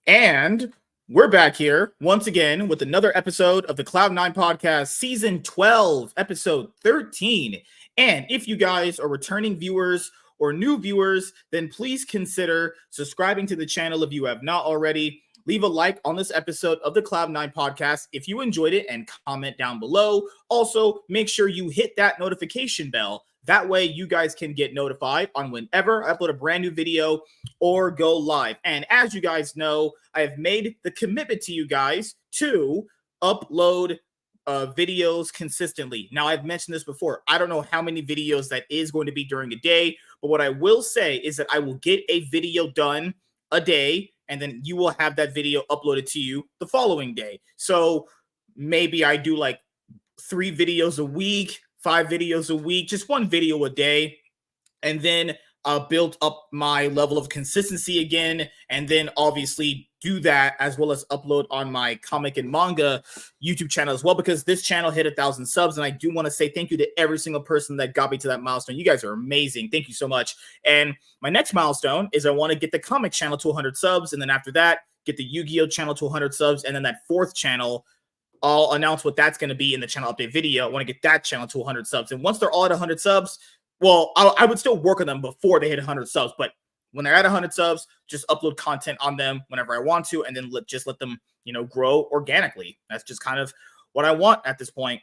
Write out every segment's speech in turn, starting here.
And we're back here once again with another episode of the Cloud9 podcast, season 12, episode 13. And if you guys are returning viewers or new viewers, then please consider subscribing to the channel if you have not already. Leave a like on this episode of the Cloud9 podcast if you enjoyed it and comment down below. Also, make sure you hit that notification bell. That way you guys can get notified on whenever I upload a brand new video or go live. And as you guys know, I have made the commitment to you guys to upload videos consistently. Now, I've mentioned this before. I don't know how many videos that is going to be during a day, but what I will say is that I will get a video done a day, and then you will have that video uploaded to you the following day. So maybe I do like 3 videos a week, 5 videos a week, just 1 video a day, and then build up my level of consistency again, and then obviously do that as well as upload on my comic and manga YouTube channel as well, because this channel hit 1,000 subs, and I do want to say thank you to every single person that got me to that milestone. You guys are amazing. Thank you so much. And my next milestone is I want to get the comic channel to 100 subs, and then after that, get the Yu-Gi-Oh channel to 100 subs, and then that 4th channel, I'll announce what that's going to be in the channel update video. I want to get that channel to 100 subs. And once they're all at 100 subs, well, I would still work on them before they hit 100 subs. But when they're at 100 subs, just upload content on them whenever I want to, and then just let them, grow organically. That's just kind of what I want at this point,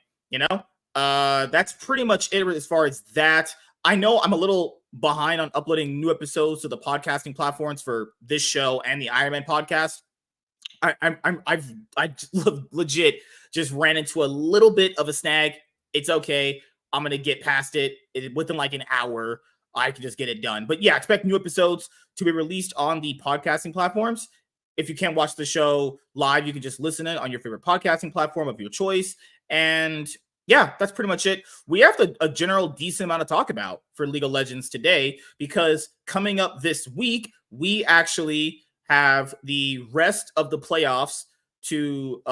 That's pretty much it as far as that. I know I'm a little behind on uploading new episodes to the podcasting platforms for this show and the Iron Man podcast. I've legit just ran into a little bit of a snag. It's okay. I'm going to get past it within like an hour. I can just get it done. But yeah, expect new episodes to be released on the podcasting platforms. If you can't watch the show live, you can just listen in on your favorite podcasting platform of your choice. And yeah, that's pretty much it. We have a general decent amount to talk about for League of Legends today, because coming up this week, we actually have the rest of the playoffs to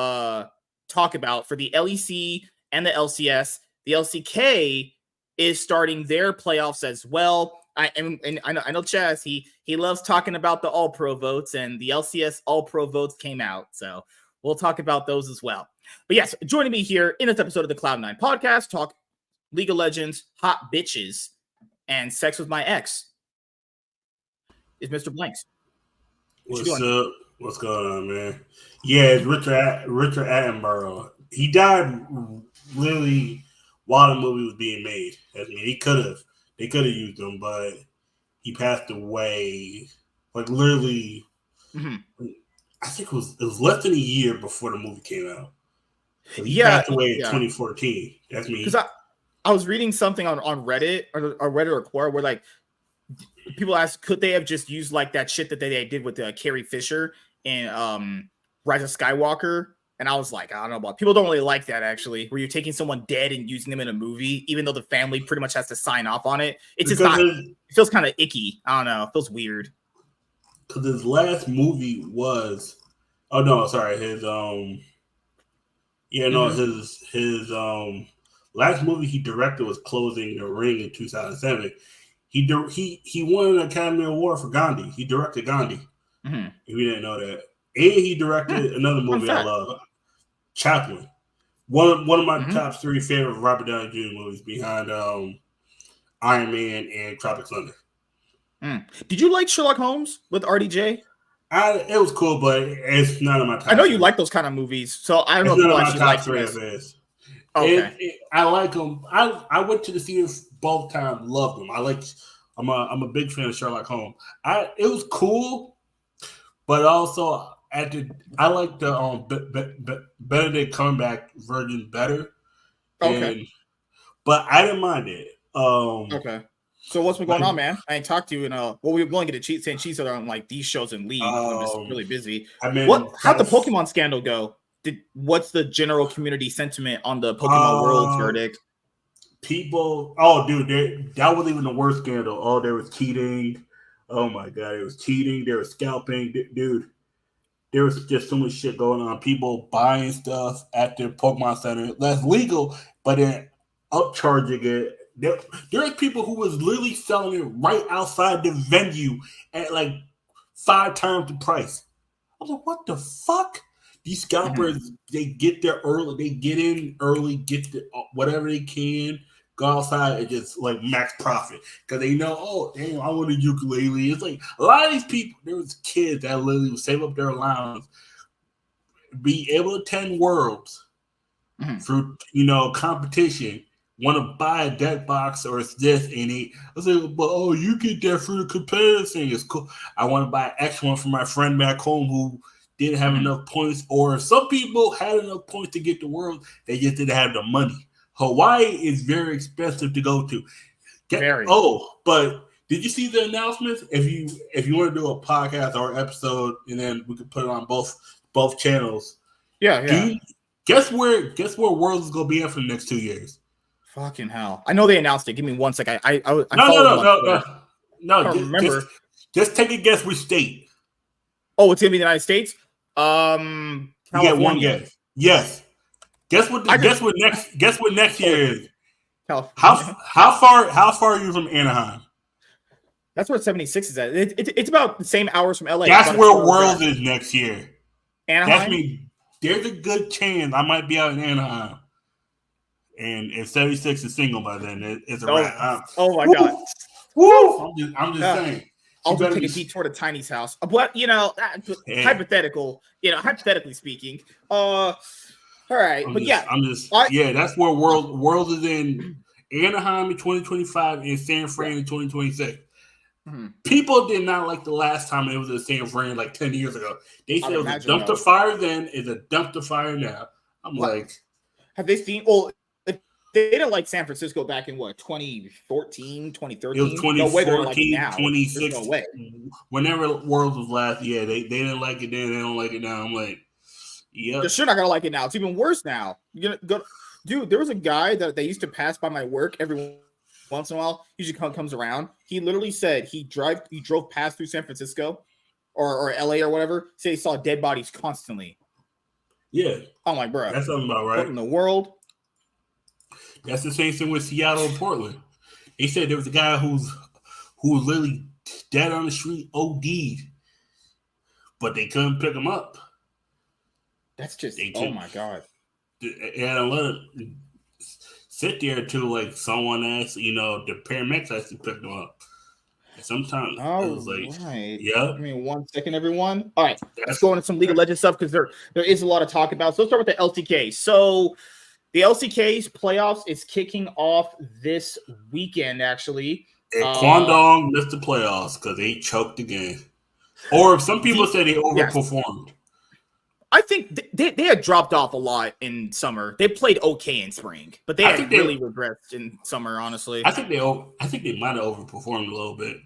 talk about for the LEC and the LCS. The LCK is starting their playoffs as well. I know Chaz, he loves talking about the All-Pro votes, and the LCS All-Pro votes came out. So we'll talk about those as well. But yes, joining me here in this episode of the Cloud9 podcast, talk League of Legends, hot bitches, and sex with my ex, is Mr. Blanks. What's up? What's going on, man? Yeah, it's Richard Attenborough. He died literally while the movie was being made. I mean, they could have used him, but he passed away like literally. Mm-hmm. I think it was less than a year before the movie came out. So he passed away in 2014. That's me. Because I was reading something on Reddit or Reddit or Quora where like people ask, could they have just used like that shit that they did with Carrie Fisher in Rise of Skywalker? And I was like, I don't know about people don't really like that, actually, where you're taking someone dead and using them in a movie, even though the family pretty much has to sign off on it. It's just not, it feels kind of icky. I don't know. It feels weird. Because his last movie was, his last movie he directed was Closing the Ring in 2007. He won an Academy Award for Gandhi. He directed Gandhi. Mm-hmm. If you didn't know that. And he directed another movie I love, Chaplin. One of my top 3 favorite Robert Downey Jr. movies behind Iron Man and Tropic Thunder. Did you like Sherlock Holmes with RDJ? It was cool, but it's none of my top. I know you like those kind of movies, so I don't know if you actually like this. Okay. I like them. I went to the theaters both times, loved them. I'm a big fan of Sherlock Holmes. It was cool, but also I like the Benedict Cumberbatch version better. Okay. But I didn't mind it. Okay. So what's been going on, man? I ain't talked to you in we're going to get a saying cheese on like these shows and leave. I'm just really busy. How'd the Pokemon scandal go? What's the general community sentiment on the Pokemon World verdict? People, that wasn't even the worst scandal. There was cheating. Oh my god, it was cheating. There was scalping, dude. There was just so much shit going on. People buying stuff at their Pokemon Center that's legal, but they're upcharging it. There's people who was literally selling it right outside the venue at like 5 times the price. I was like, what the fuck? These scalpers, they get there early. They get in early, get whatever they can, go outside and just like max profit because they know, oh, damn, I want a ukulele. It's like a lot of these people. There was kids that literally would save up their allowance, be able to attend worlds through competition. Want to buy a deck box or it's this, and I was like, but oh, you get that for the competitive thing. It's cool. I want to buy an extra one for my friend back home who didn't have enough points, or some people had enough points to get the world. They just didn't have the money. Hawaii is very expensive to go to. But did you see the announcements? If you want to do a podcast or episode, and then we could put it on both channels. Yeah. Guess where Worlds is gonna be in for the next 2 years? Fucking hell! I know they announced it. Give me 1 second. No. I don't remember. Just take a guess which state. Oh, it's gonna be the United States. California. You get one guess. Yes. Guess what next year is? California. How far are you from Anaheim? That's where 76 is at. It's about the same hours from LA. That's where Worlds is next year. Anaheim. That's me. There's a good chance I might be out in Anaheim. And if 76 is single by then, it's a wrap. Oh my God. Woo! I'm just saying. I'll take a detour to Tiny's house. But hypothetical, hypothetically speaking. All right. That's where World is in Anaheim in 2025 and San Fran in 2026. People did not like the last time it was in San Fran like 10 years ago. They said it was a dump to fire then, it's a dump to fire now. I'm like, have they seen? Well, they didn't like San Francisco back in 2014, 2013. It was 2014, like 2016. No way. Whenever Worlds was last, they didn't like it then. They don't like it now. I'm like, yeah. They're sure not gonna like it now. It's even worse now. Dude, there was a guy that they used to pass by my work every once in a while. Usually comes around. He literally said he drove past through San Francisco or LA or whatever. Said he saw dead bodies constantly. Yeah. I'm like, bro, that's something about right. What in the world? That's the same thing with Seattle and Portland. They said there was a guy who was literally dead on the street, OD'd, but they couldn't pick him up. That's just oh my God. And let it sit there until like someone asked, the paramedics actually picked him up. And sometimes it was like, yeah. Give me 1 second, everyone. All right, let's go into some League of Legends stuff because there is a lot to talk about. So let's start with the LCK. So the LCK's playoffs is kicking off this weekend, actually. And Kwangdong missed the playoffs because they choked again. Or some people say they overperformed. I think they had dropped off a lot in summer. They played okay in spring, but they really regressed in summer, honestly. I think they might have overperformed a little bit.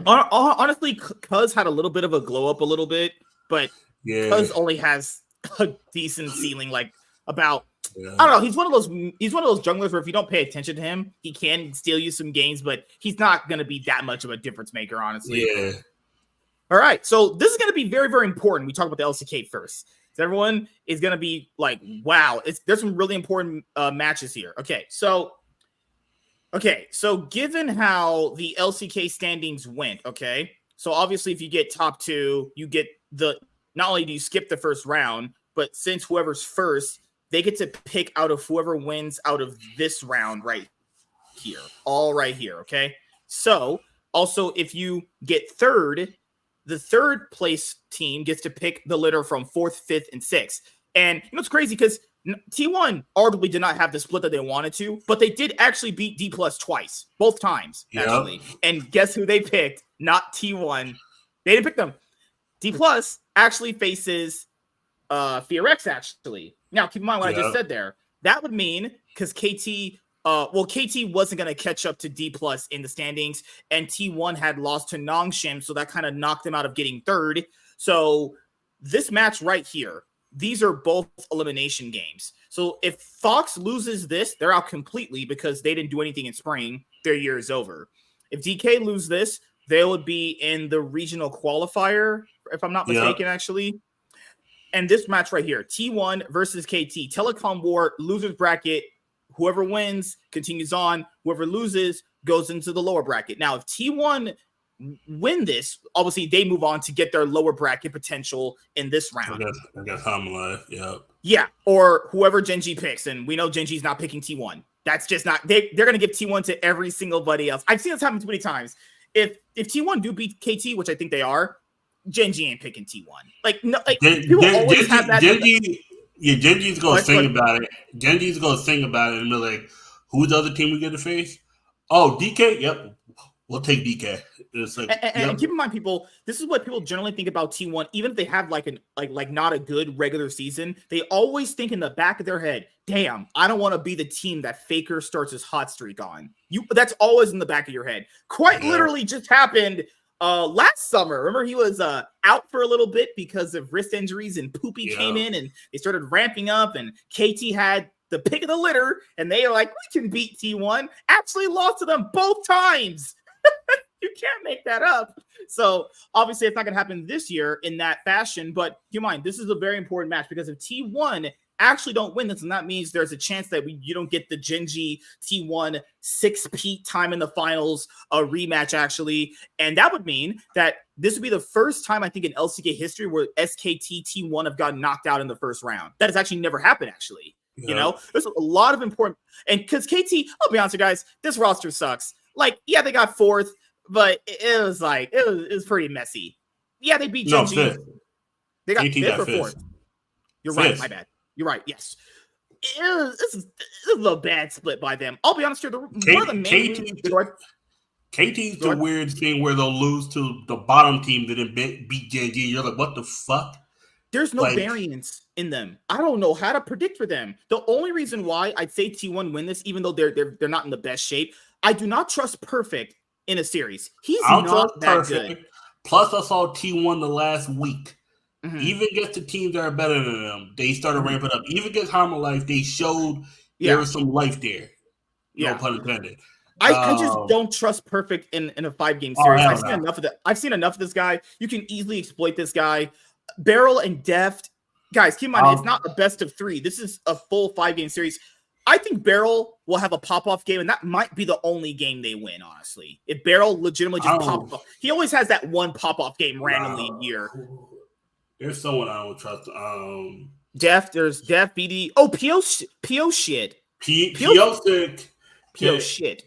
Honestly, Cuz had a little bit of a glow up a little bit, but Cuz only has a decent ceiling, like about I don't know. He's one of those junglers where if you don't pay attention to him, he can steal you some games, but he's not going to be that much of a difference maker, honestly. Yeah. All right, so this is going to be very, very important. We talk about the LCK first. So everyone is going to be like, wow, there's some really important matches here. Okay, so given how the LCK standings went, so obviously if you get top two, you get not only do you skip the first round, but since whoever's first, they get to pick out of whoever wins out of this round right here. All right here, okay? So, also, if you get third, the third place team gets to pick the litter from 4th, 5th, and 6th. And it's crazy because T1 arguably did not have the split that they wanted to, but they did actually beat D+ twice, both times, actually. And guess who they picked? Not T1. They didn't pick them. D+ actually faces FearX, actually. Now, keep in mind what I just said there. That would mean, because KT wasn't going to catch up to D+ in the standings, and T1 had lost to Nongshim, so that kind of knocked them out of getting third. So this match right here, these are both elimination games. So if Fox loses this, they're out completely because they didn't do anything in spring. Their year is over. If DK lose this, they would be in the regional qualifier, if I'm not mistaken, actually. And this match right here, T1 versus KT, Telecom War, losers bracket. Whoever wins continues on. Whoever loses goes into the lower bracket. Now, if T1 win this, obviously they move on to get their lower bracket potential in this round. I guess Hamalife, yeah. Yeah, or whoever Gen.G picks, and we know Gen.G's not picking T1. That's just not, they're going to give T1 to every single buddy else. I've seen this happen too many times. If T1 do beat KT, which I think they are, Gen.G ain't picking T1. Like, no, like people always have that. Gen.G's going to sing about it. Gen.G's going to sing about it and be like, who's the other team we get to face? Oh, DK? Yep. We'll take DK. It's like, and keep in mind, people, this is what people generally think about T1. Even if they have like not a good regular season, they always think in the back of their head, damn, I don't want to be the team that Faker starts his hot streak on. That's always in the back of your head. Quite literally just happened last summer. Remember, he was out for a little bit because of wrist injuries, and Poopy came in and they started ramping up, and KT had the pick of the litter, and they are like, we can beat T1. Actually lost to them both times. You can't make that up. So obviously it's not going to happen this year in that fashion, but keep in mind, this is a very important match, because if T1 actually don't win this, and that means there's a chance that you don't get the Gen.G T1 6-peat time in the finals, a rematch actually. And that would mean that this would be the first time, I think, in LCK history where SKT T1 have gotten knocked out in the first round. That has actually never happened, actually. Yeah. You know, there's a lot of important, and because KT, I'll be honest with you guys, this roster sucks. Like, yeah, they got fourth, but it was like, it was pretty messy. Yeah, they beat Gen.G. They got fifth or fourth. You're right, my bad. You're right, yes. This is a little bad split by them. I'll be honest here, one of the main KT's the weird thing where they'll lose to the bottom team that didn't beat Gen.G. You're like, what the fuck? There's no variance in them. I don't know how to predict for them. The only reason why I'd say T1 win this, even though they're not in the best shape, I do not trust Perfect in a series. He's not that good. Plus, I saw T1 the last week. Mm-hmm. Even against the teams that are better than them, they started ramping up. Even against Hamalife, they showed there was some life there. No pun intended. I just don't trust Perfect in a 5-game series. I've seen enough of that. I've seen enough of this guy. You can easily exploit this guy. Beryl and Deft, guys, keep in mind, it's not a best of 3. This is a full 5-game series. I think Beryl will have a pop-off game, and that might be the only game they win, honestly. If Beryl legitimately just pops off. He always has that one pop-off game randomly a year. There's someone I don't trust. There's Def, BD. Oh, P.O. shit. P.O. shit. P.O. shit.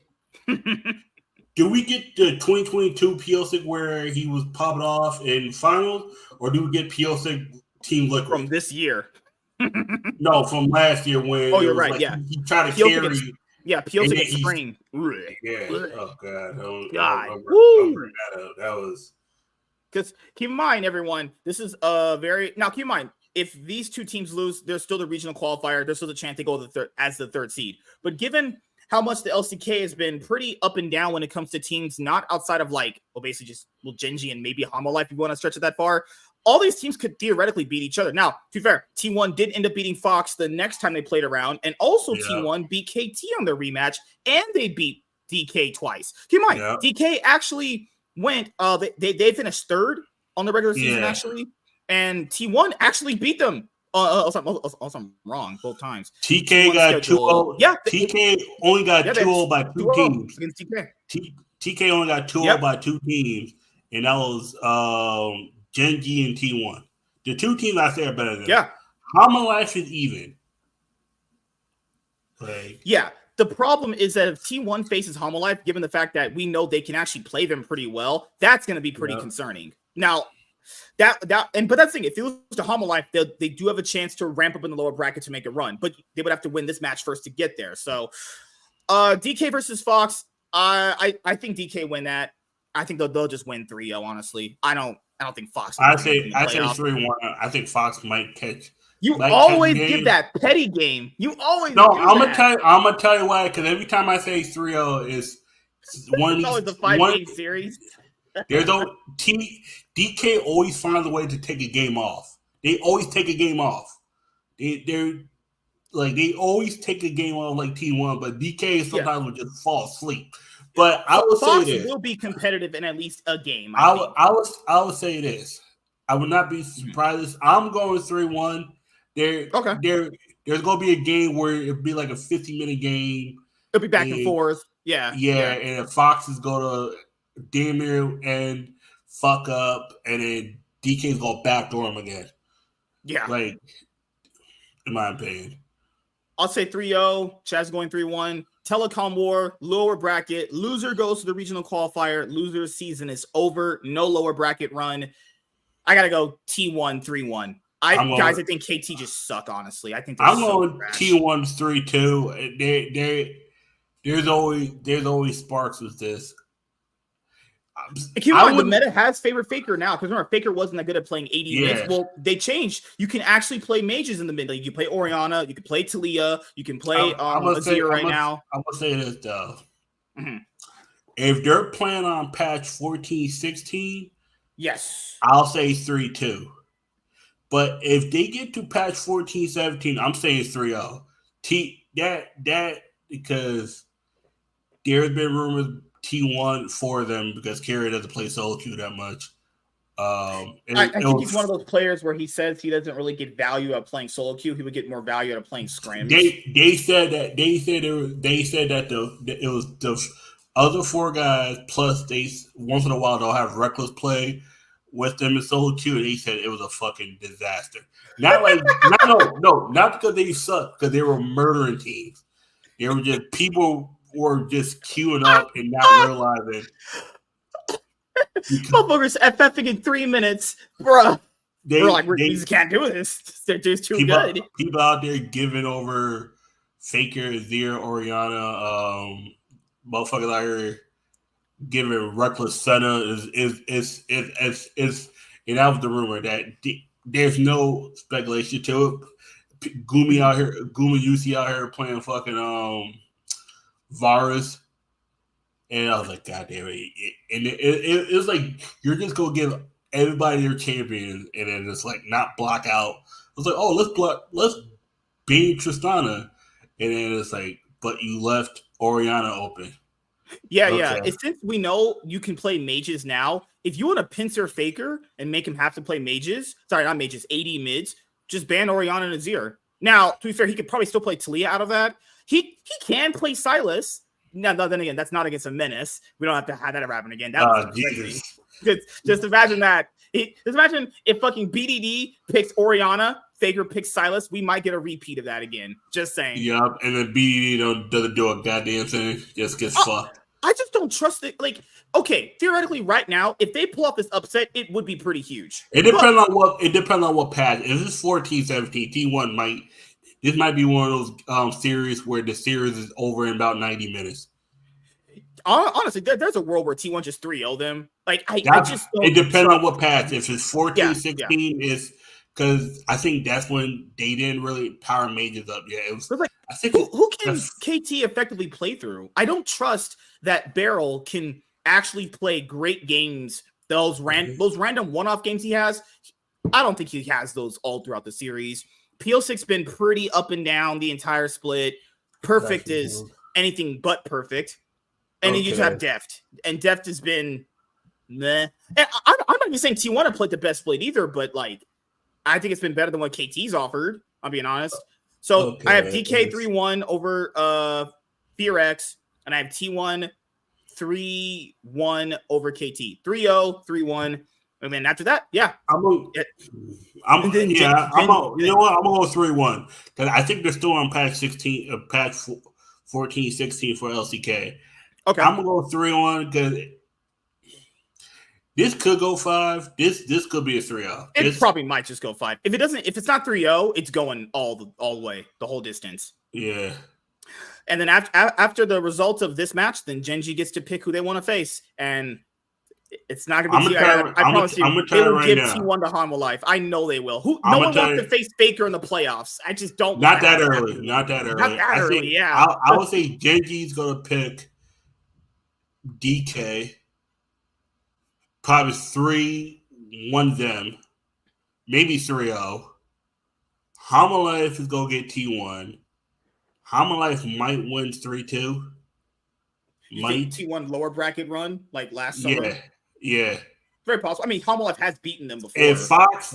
Do we get the 2022 P.O. where he was popping off in finals, or do we get P.O. Team Liquid? From this year. No, from last year when you're right. Like, he tried to carry. P.O. against Spring. Yeah. Oh God. That was. Because keep in mind, everyone, this is a very now. Keep in mind, if these two teams lose, there's still the regional qualifier. There's still the chance they go as the third seed. But given how much the LCK has been pretty up and down when it comes to teams not outside of basically just Gen.G and maybe Hamalife, if you want to stretch it that far. All these teams could theoretically beat each other. Now, to be fair, T1 did end up beating Fox the next time they played around, and also T1 beat KT on their rematch, and they beat DK twice. Keep in mind, DK actually went, they finished third on the regular season, actually, and T1 actually beat them. Also, I'm wrong both times. TK got 2-0. Yeah, TK only got 2-0 by 2 teams. Against TK. TK only got 2-0 by 2 teams, and that was Gen.G and T1. The 2 teams I say are better than them. Hamalife is even. The problem is that if T1 faces Hamalife, given the fact that we know they can actually play them pretty well, that's going to be pretty concerning. Now, but that's the thing. If you lose to Hamalife, they do have a chance to ramp up in the lower bracket to make a run, but they would have to win this match first to get there. So, DK versus Fox, I think DK win that. I think they'll just win 3-0. Honestly, I don't think Fox. I say 3-1. I think Fox might catch. You always give that petty game. You always I'm gonna tell you why. Because every time I say 3-0, is one. It's always the 5-game series. There's DK always finds a way to take a game off. They always take a game off. They always take a game off like T1, but DK sometimes will just fall asleep. But I will say this: will be competitive in at least a game. I would say this: I would not be surprised. I'm going 3-1. There's going to be a game where it'll be like a 50-minute game. It'll be back and forth. Yeah. And if Fox is going to damn near and fuck up, and then DK's gonna backdoor him again. Yeah. Like, in my opinion. I'll say 3-0. Chaz going 3-1. Telecom War, lower bracket. Loser goes to the regional qualifier. Loser's season is over. No lower bracket run. I got to go T1 3-1. I think KT just suck, honestly. I think I'm going T1 3-2. There's always sparks with this. Keep in mind, the meta has favored Faker now, because remember, Faker wasn't that good at playing 80 mids. Well, they changed. You can actually play mages in the mid. Like, you can play Orianna, you can play Talia, you can play Azir right now. I'm going to say this, though. Mm-hmm. If they're playing on patch 14-16, yes, I'll say 3-2. But if they get to patch 14-17, I'm saying 3-0. That because there's been rumors T1 for them because Carey doesn't play solo queue that much. I think he's one of those players where he says he doesn't really get value out of playing solo queue. He would get more value out of playing scrims. They said that it was the other four guys plus they once in a while they'll have reckless play with them in solo queue, and they said it was a fucking disaster. Not because they sucked, because they were murdering teams. They were just people were just queuing up and not realizing. Motherfuckers FFing in 3 minutes, bruh. We just can't do this. They're just too good. People out there giving over Faker, Azir, Orianna, motherfuckers out here giving reckless Senna is and that was the rumor that there's no speculation to it. Gumi Yusi out here playing fucking Varus. And I was like, God damn it. And it was like, you're just going to give everybody their champion and then just like not block out. I was like, oh, let's beat Tristana. And then it's like, but you left Orianna open. Yeah, okay. Yeah. And since we know you can play mages now, if you want to pincer Faker and make him have to play mages, sorry, not mages, 80 mids, just ban Orianna and Azir. Now, to be fair, he could probably still play Talia out of that. He can play Silas. No, then again, that's not against a menace. We don't have to have that ever happen again. That was Jesus. Just imagine that. Just imagine if fucking BDD picks Orianna, Faker picks Silas, we might get a repeat of that again. Just saying. Yep, and then BDD doesn't do a goddamn thing. Just gets fucked. I just don't trust it. Like, okay, theoretically, right now, if they pull off this upset, it would be pretty huge. It depends on what patch. If it's 14-17, T1 this might be one of those series where the series is over in about 90 minutes. Honestly, there's a world where T1 just 3-0 them. Like, I just don't. It depends on what patch. If it's 14-16, is because I think that's when they didn't really power mages up yet. It was like, I think who can KT effectively play through? I don't trust that Beryl can actually play great games. Those random one-off games he has, I don't think he has those all throughout the series. PO6 been pretty up and down the entire split. Perfect is anything but perfect. And then you just have Deft. And Deft has been meh. And I'm not even saying T1 have played the best split either, but like I think it's been better than what KT's offered, I'm being honest. So I have DK 3-1 over FearX, and I have T1 3-1 over KT. 3-0, 3-1. And then after that, yeah. I'm going to go 3-1. Because I think they're still on patch 16, patch 14, 16 for LCK. Okay. I'm going to go 3-1 because this could go 5. This could be a 3-0. It probably might just go 5. If it's not 3-0, it's going all the way, the whole distance. Yeah. And then after the results of this match, then Genji gets to pick who they want to face. And it's not going to be I promise you, they will give T1 to Hanwha Life. I know they will. No one wants to face Faker in the playoffs. I just don't. Not that early. Yeah. I would say Genji's going to pick DK. Probably 3-1 them. Maybe 3-0. Hanwha Life is going to get T1. Hanwha Life might win 3-2. You think T1 lower bracket run like last summer? Yeah. Very possible. I mean, Hanwha Life has beaten them before. If Fox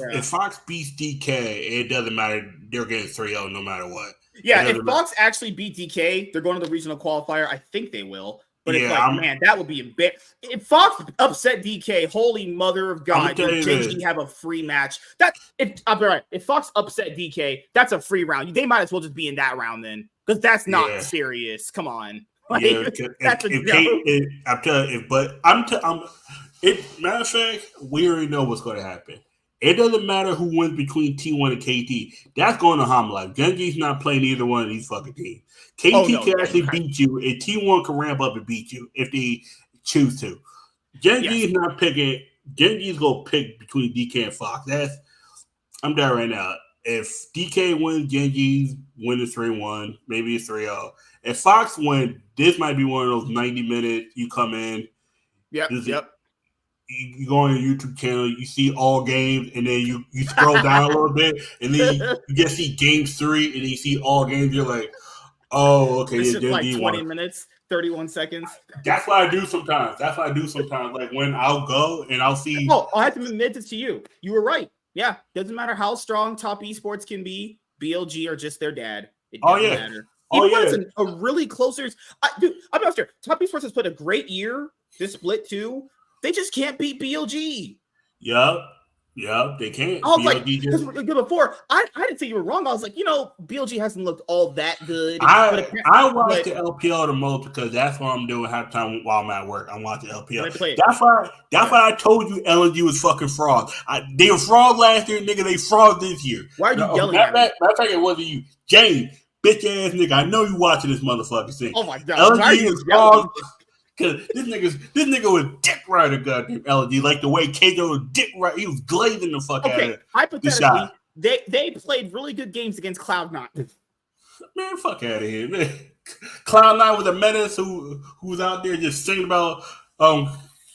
beats DK, it doesn't matter. They're getting 3-0 no matter what. Yeah, if Fox actually beat DK, they're going to the regional qualifier. I think they will. But it's like, man, that would be embarrassing. If Fox upset DK, holy mother of God, did Genji have a free match? If Fox upset DK, that's a free round. They might as well just be in that round then, because that's not serious. Come on. Like, that's a joke. I'm telling you, matter of fact, we already know what's going to happen. It doesn't matter who wins between T1 and KT. That's going to harm life. Genji's not playing either one of these fucking teams. KT can actually beat you, and T1 can ramp up and beat you if they choose to. Genji's not picking. Genji's going to pick between DK and Fox. I'm there right now. If DK wins, Genji's winning 3-1. Maybe it's 3-0. If Fox wins, this might be one of those 90 minutes. You come in. Yep. You go on your YouTube channel, you see all games, and then you scroll down a little bit, and then you just see games 3, and then you see all games. You're like, oh, okay. This is like 20 minutes, 31 seconds. That's what I do sometimes. Like when I'll go and I'll see. Oh, I have to admit this to you. You were right. Yeah, doesn't matter how strong top esports can be. BLG are just their dad. It doesn't matter. Even when it's a really closer. Dude, I'll be honest here. Top esports has put a great year. This split too. They just can't beat BLG. Yep, they can't. I was like, because before, I didn't say you were wrong. I was like, BLG hasn't looked all that good. I watch the LPL the most because that's what I'm doing half time while I'm at work. I'm watching LPL. That's why I told you LNG was fucking fraud. They were fraud last year, nigga. They fraud this year. Why are you yelling at me? Matter of fact, it wasn't you. James, bitch ass nigga. I know you watching this motherfucking thing. Oh my God. LNG is fraud. Because this nigga was dick rider goddamn LG, like the way KJ was dick right. He was glazing the fuck out of it. Hypothetically, they played really good games against Cloud9. Man, fuck out of here, man. Cloud9 was a menace who was out there just singing about I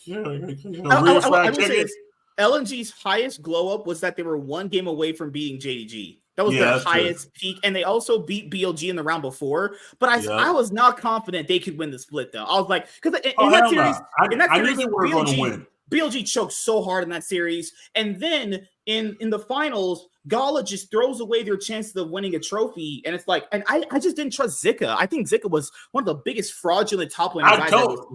would say this. LNG's highest glow up was that they were one game away from beating JDG. That was their highest peak, and they also beat BLG in the round before. But I was not confident they could win the split, though. I was like, because in that series, BLG choked so hard in that series, and then in the finals, Gala just throws away their chances of winning a trophy, and it's like, and I just didn't trust Zika. I think Zika was one of the biggest fraudulent top laners.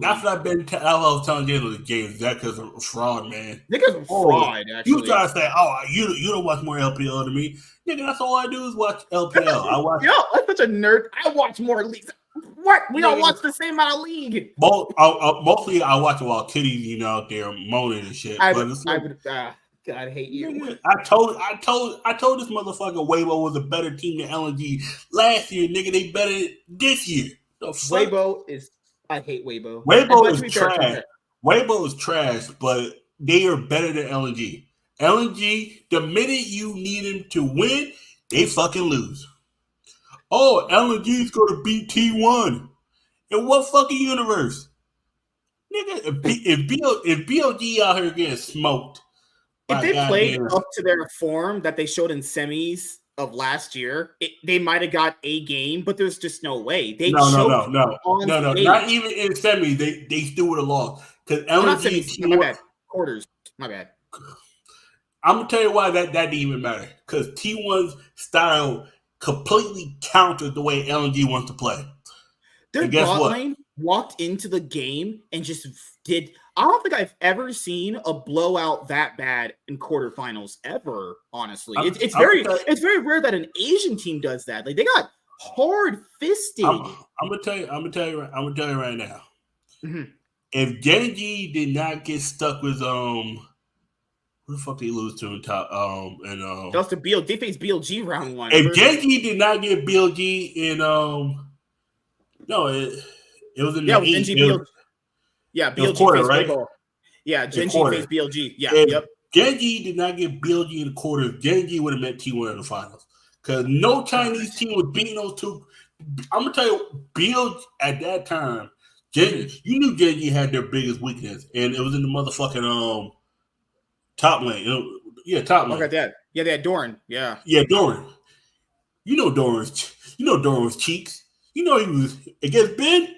That's what I was telling you the games. That because of fraud, man. Zika's a fraud. Actually, you try to say, you don't watch more LPL than me, nigga. That's all I do is watch LPL. I'm such a nerd. I watch more leagues. What? We all watch the same amount of league. Mostly I watch it while kitties, out there moaning and shit. God, I hate you. I told this motherfucker Weibo was a better team than LNG last year, nigga. They better this year. I hate Weibo. Weibo is trash. Weibo is trash, but they are better than LNG. LNG, the minute you need them to win, they fucking lose. Oh, LNG is going to beat T1. In what fucking universe? Nigga, if BLG out here getting smoked. If they played up to their form that they showed in semis of last year, they might have got a game, but there's just no way. No. Not even in semis. They still would have lost. Because LNG, my bad. Quarters. My bad. I'm gonna tell you why that didn't even matter. Because T1's style completely countered the way LNG wants to play. Their bot lane walked into the game and just did. I don't think I've ever seen a blowout that bad in quarterfinals ever. Honestly, it's very rare that an Asian team does that. Like they got hard fisted. I'm gonna tell you right now. Mm-hmm. If Genji did not get stuck with who the fuck did he lose to in top and that's the BLG. They faced BLG round 1. If Genji did not get BLG in it was in the BLG. Yeah, BLG quarter, faced right? Weibo. Yeah, Genji faced BLG. Yeah, if Genji did not get BLG in the quarter, Genji would have met T1 in the finals. Because no Chinese team was beating those two. I'm going to tell you, BLG at that time, you knew Genji had their biggest weakness, and it was in the motherfucking top lane. Top lane. Look at that. Yeah, they had Doran. Yeah. Yeah, Doran. You know Doran's cheeks. You know he was against Ben.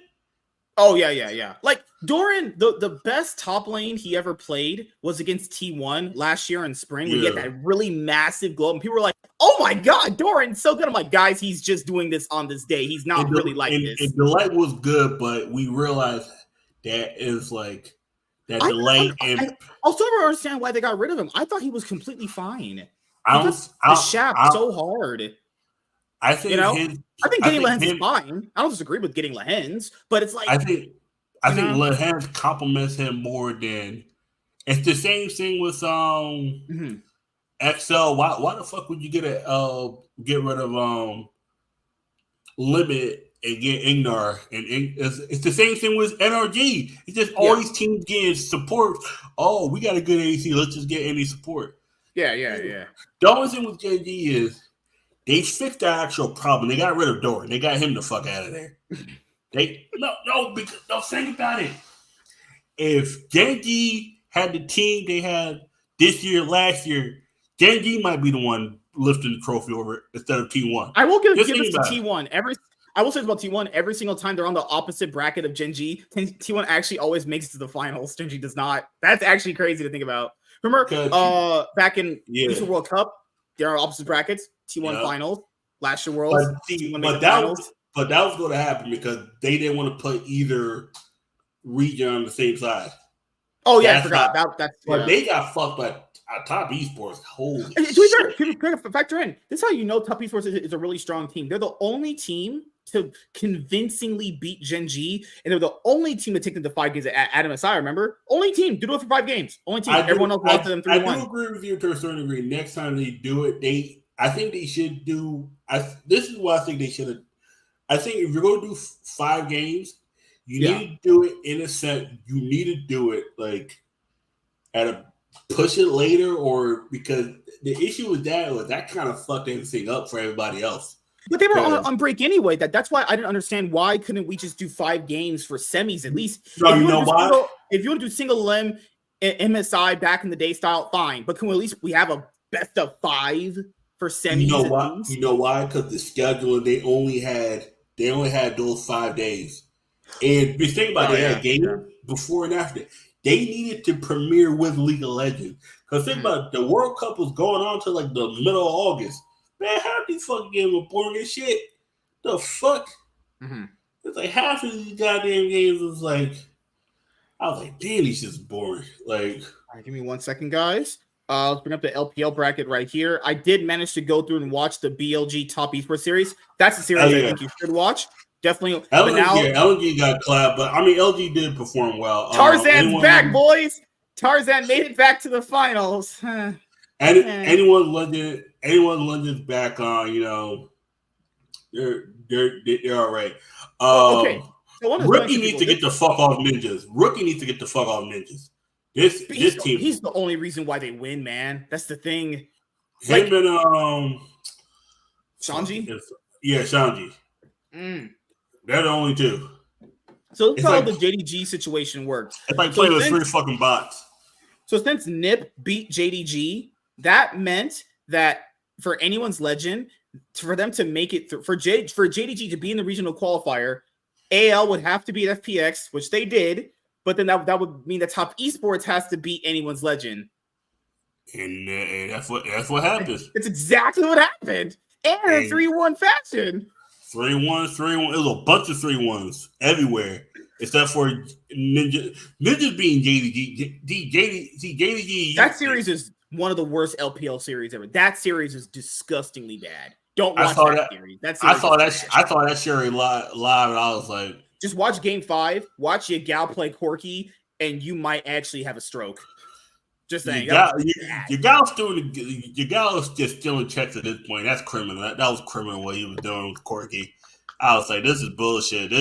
Oh, yeah. Like, Doran, the best top lane he ever played was against T1 last year in spring. Where he had that really massive glow. And people were like, oh, my God, Doran's so good. I'm like, guys, he's just doing this on this day. He's not really like this. And the light was good, but we realized that is like that delay. And I also never understand why they got rid of him. I thought he was completely fine. I He don't. the shaft so hard. I think I think getting Lehens is fine. I don't disagree with getting Lehens, but it's like I think Lehens compliments him more than it's the same thing with XL. Why the fuck would you get rid of Limit and get Ignar? And it's the same thing with NRG. It's just all these teams getting support. Oh, we got a good AC. Let's just get any support. Yeah. The only thing with Gen G is they fixed the actual problem. They got rid of Dor. They got him the fuck out of there. Because think about it. If Gen G had the team they had this year, last year, Gen G might be the one lifting the trophy over instead of T1. I will give this to T1. I will say about T1, every single time they're on the opposite bracket of Gen G, T1 actually always makes it to the finals. Gen G does not. That's actually crazy to think about. Remember back in FIFA World Cup, they're on opposite brackets, T1 finals, last year Worlds, T1 made the finals. But that was going to happen because they didn't want to put either region on the same side. Oh, yeah, I forgot. But they got fucked by Top Esports. Holy shit. Factor in. This is how you know Top Esports is a really strong team. They're the only team to convincingly beat Gen G, and they're the only team to take them to 5 games at MSI, remember? Only team. Do it for 5 games. Only team. Everyone else lost to them 3-1. I do agree with you to a certain degree. Next time they do it, I think they should do this is what I think they should have. I think if you're going to do 5 games, you need to do it in a set. You need to do it like push it later, or because the issue with that was that kind of fucked everything up for everybody else. But they were on break anyway. That's why I didn't understand why couldn't we just do 5 games for semis at least? No, you know why? If you want to do single limb MSI back in the day style, fine. But can we at least have a best of 5 for semis? You know why? You know why? Because the schedule they only had those 5 days. And just think about they had games before and after. They needed to premiere with League of Legends. Because think about it, the World Cup was going on to like the middle of August. Man, half these fucking games were boring as shit. The fuck? It's like half of these goddamn games was like, I was like, damn, these just boring. Like, all right, give me 1 second, guys. Let's bring up the LPL bracket right here. I did manage to go through and watch the BLG Top Esports series. That's the series I think you should watch. Definitely. LG got clapped, but I mean, LG did perform well. Tarzan's back, boys. Tarzan made it back to the finals. Anyone London's back on, they're all right. Okay. So Rookie needs to get the fuck off Ninjas. This team. He's the only reason why they win, man. That's the thing. Him and Shanji? Yeah, Shanji. They're the only two. So that's how the JDG situation works. It's like playing with 3 fucking bots. So since NIP beat JDG, that meant that for anyone's legend, for them to make it through, for JDG to be in the regional qualifier, AL would have to beat FPX, which they did, but then that would mean that Top Esports has to beat anyone's legend. And that's what happens. It's exactly what happened. And in 3-1 fashion. 3-1. It was a bunch of 3-1s everywhere, except for Ninjas being JDG. JDG. That series is one of the worst LPL series ever. That series is disgustingly bad. Don't watch that series. I saw that series live, and I was like, just watch Game 5. Watch your gal play Corky, and you might actually have a stroke. Just saying. Your gal's just stealing checks at this point. That's criminal. That was criminal what he was doing with Corky. I was like, this is bullshit.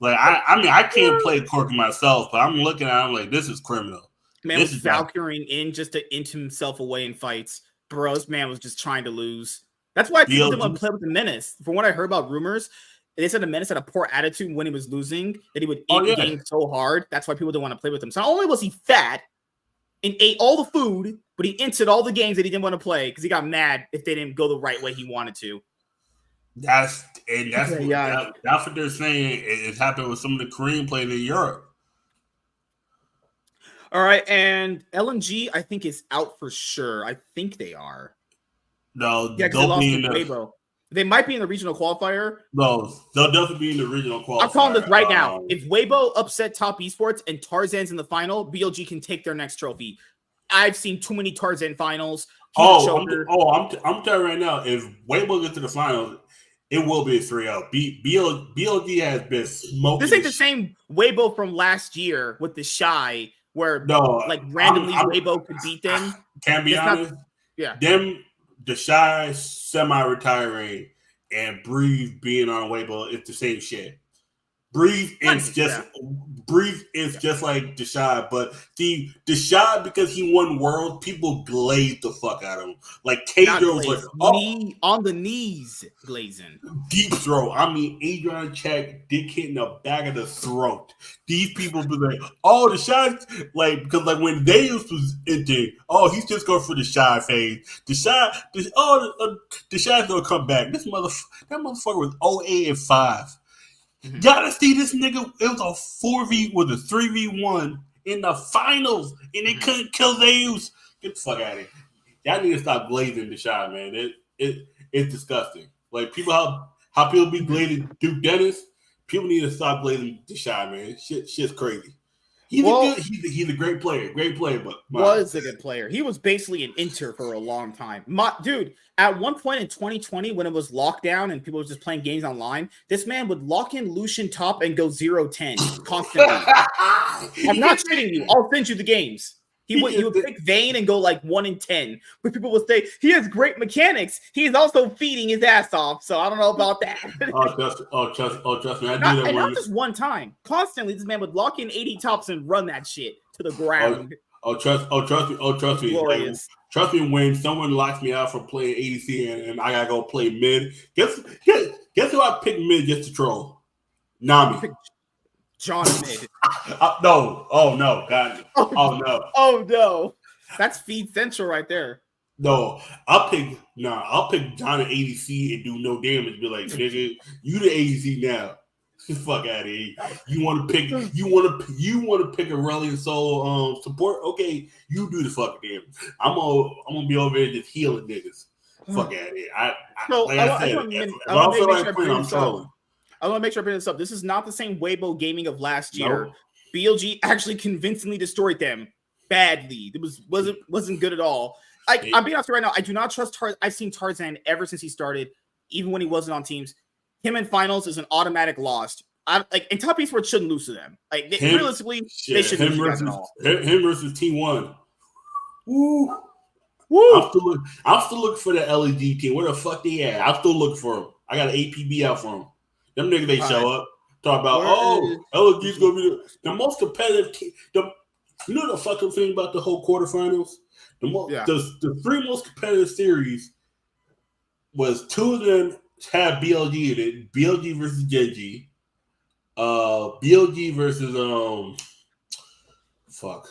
I can't play Corky myself, but I'm looking at him like, this is criminal. Man was Valkyring in just to inch himself away in fights. Bro, this man was just trying to lose. That's why people didn't want to play with the Menace. From what I heard about rumors, they said the Menace had a poor attitude when he was losing, that he would end the game so hard. That's why people didn't want to play with him. So not only was he fat and ate all the food, but he entered all the games that he didn't want to play because he got mad if they didn't go the right way he wanted to. That's what they're saying. It's happened with some of the Korean players in Europe. All right, and LNG, I think, is out for sure. I think they are. No, yeah, because they lost to Weibo. They might be in the regional qualifier. No, they'll definitely be in the regional qualifier. I'm calling this right now. If Weibo upset Top Esports and Tarzan's in the final, BLG can take their next trophy. I've seen too many Tarzan finals. I'm telling you right now, if Weibo gets to the finals, it will be a 3-0. BLG has been smoking. This ain't the same Weibo from last year with the Shy, where randomly Weibo could beat them. Can't be honest. The Shy semi-retiring and Breathe being on Weibo, it's the same shit. Breathe is just like Deshaun, but the Deshaun, because he won Worlds, people glazed the fuck out of him. Like K-Joe's like knee on the knees glazing. Deep throat. I mean, Adrian check, dick hit in the back of the throat. These people be like, oh, Deshaun, like, because like when Darius was into, oh, he's just going for the shy phase. Deshaun's gonna come back. That motherfucker was 0-8-5. Mm-hmm. Y'all see this nigga? It was a 3v1 in the finals, and they couldn't kill Zeus. Get the fuck out of here! Y'all need to stop glazing the shot, man. It's disgusting. Like people, how people be glazing Duke Dennis. People need to stop glazing the shot, man. Shit's crazy. He's a great player, but was a good player. He was basically an inter for a long time. Dude, at one point in 2020, when it was lockdown and people were just playing games online, this man would lock in Lucian top and go 0-10 constantly. I'm not shitting you. I'll send you the games. He would pick Vayne and go like 1-10. But people would say he has great mechanics. He's also feeding his ass off. So I don't know about that. Trust me. Not just one time. Constantly, this man would lock in 80 tops and run that shit to the ground. Trust me. Glorious. Trust me, when someone locks me out from playing ADC and I gotta go play mid, guess who I picked mid just to troll? Nami. John mid. No. Oh no. God. Oh no. Oh no. That's feed central right there. No, I'll pick John at ADC and do no damage. Be like, nigga, you the ADC now. Fuck out of here. You want to pick Aurelion solo support? Okay, you do the fucking damage. I'm gonna be over there just healing niggas. Fuck out of here. I want to make sure I bring this up. This is not the same Weibo gaming of last year. No. BLG actually convincingly destroyed them badly. It wasn't good at all. I'm being honest right now. I do not trust Tarzan. I've seen Tarzan ever since he started, even when he wasn't on teams. Him in finals is an automatic loss. And Top Esports shouldn't lose to them. Realistically, they shouldn't lose at all. Him versus T1. Woo. I'm still looking for the LED team. Where the fuck they at? I'm still looking for them. I got an APB out for them. Them niggas, they show up. Talk about, LG's going to be the most competitive team. You know the fucking thing about the whole quarterfinals? The three most competitive series was two of them had BLG in it. BLG versus Genji. BLG versus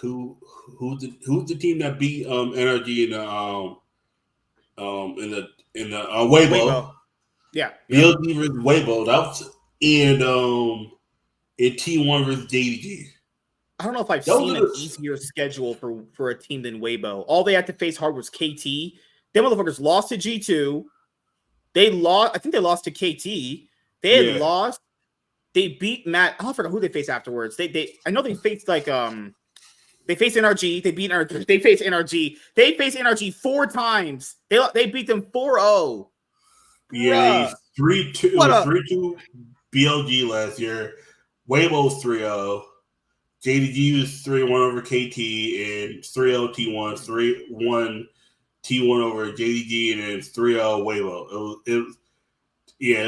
who's the team that beat NRG in the Weibo? Yeah. BLG versus Weibo. That was in T1 versus JDG. I don't know if I've seen an easier schedule for a team than Weibo. All they had to face hard was KT. Them motherfuckers lost to G2. I think they lost to KT. They had lost. They beat Matt. I forgot who they faced afterwards. I know they faced they faced NRG. They beat NRG. They faced NRG. They faced NRG 4 times. They beat them 4-0. Yeah, 3-2 BLG last year. Weibo's 3-0. JDG was 3-1 over KT and 3-0 T1. 3-1 T1 over JDG and then 3-0 Weibo. It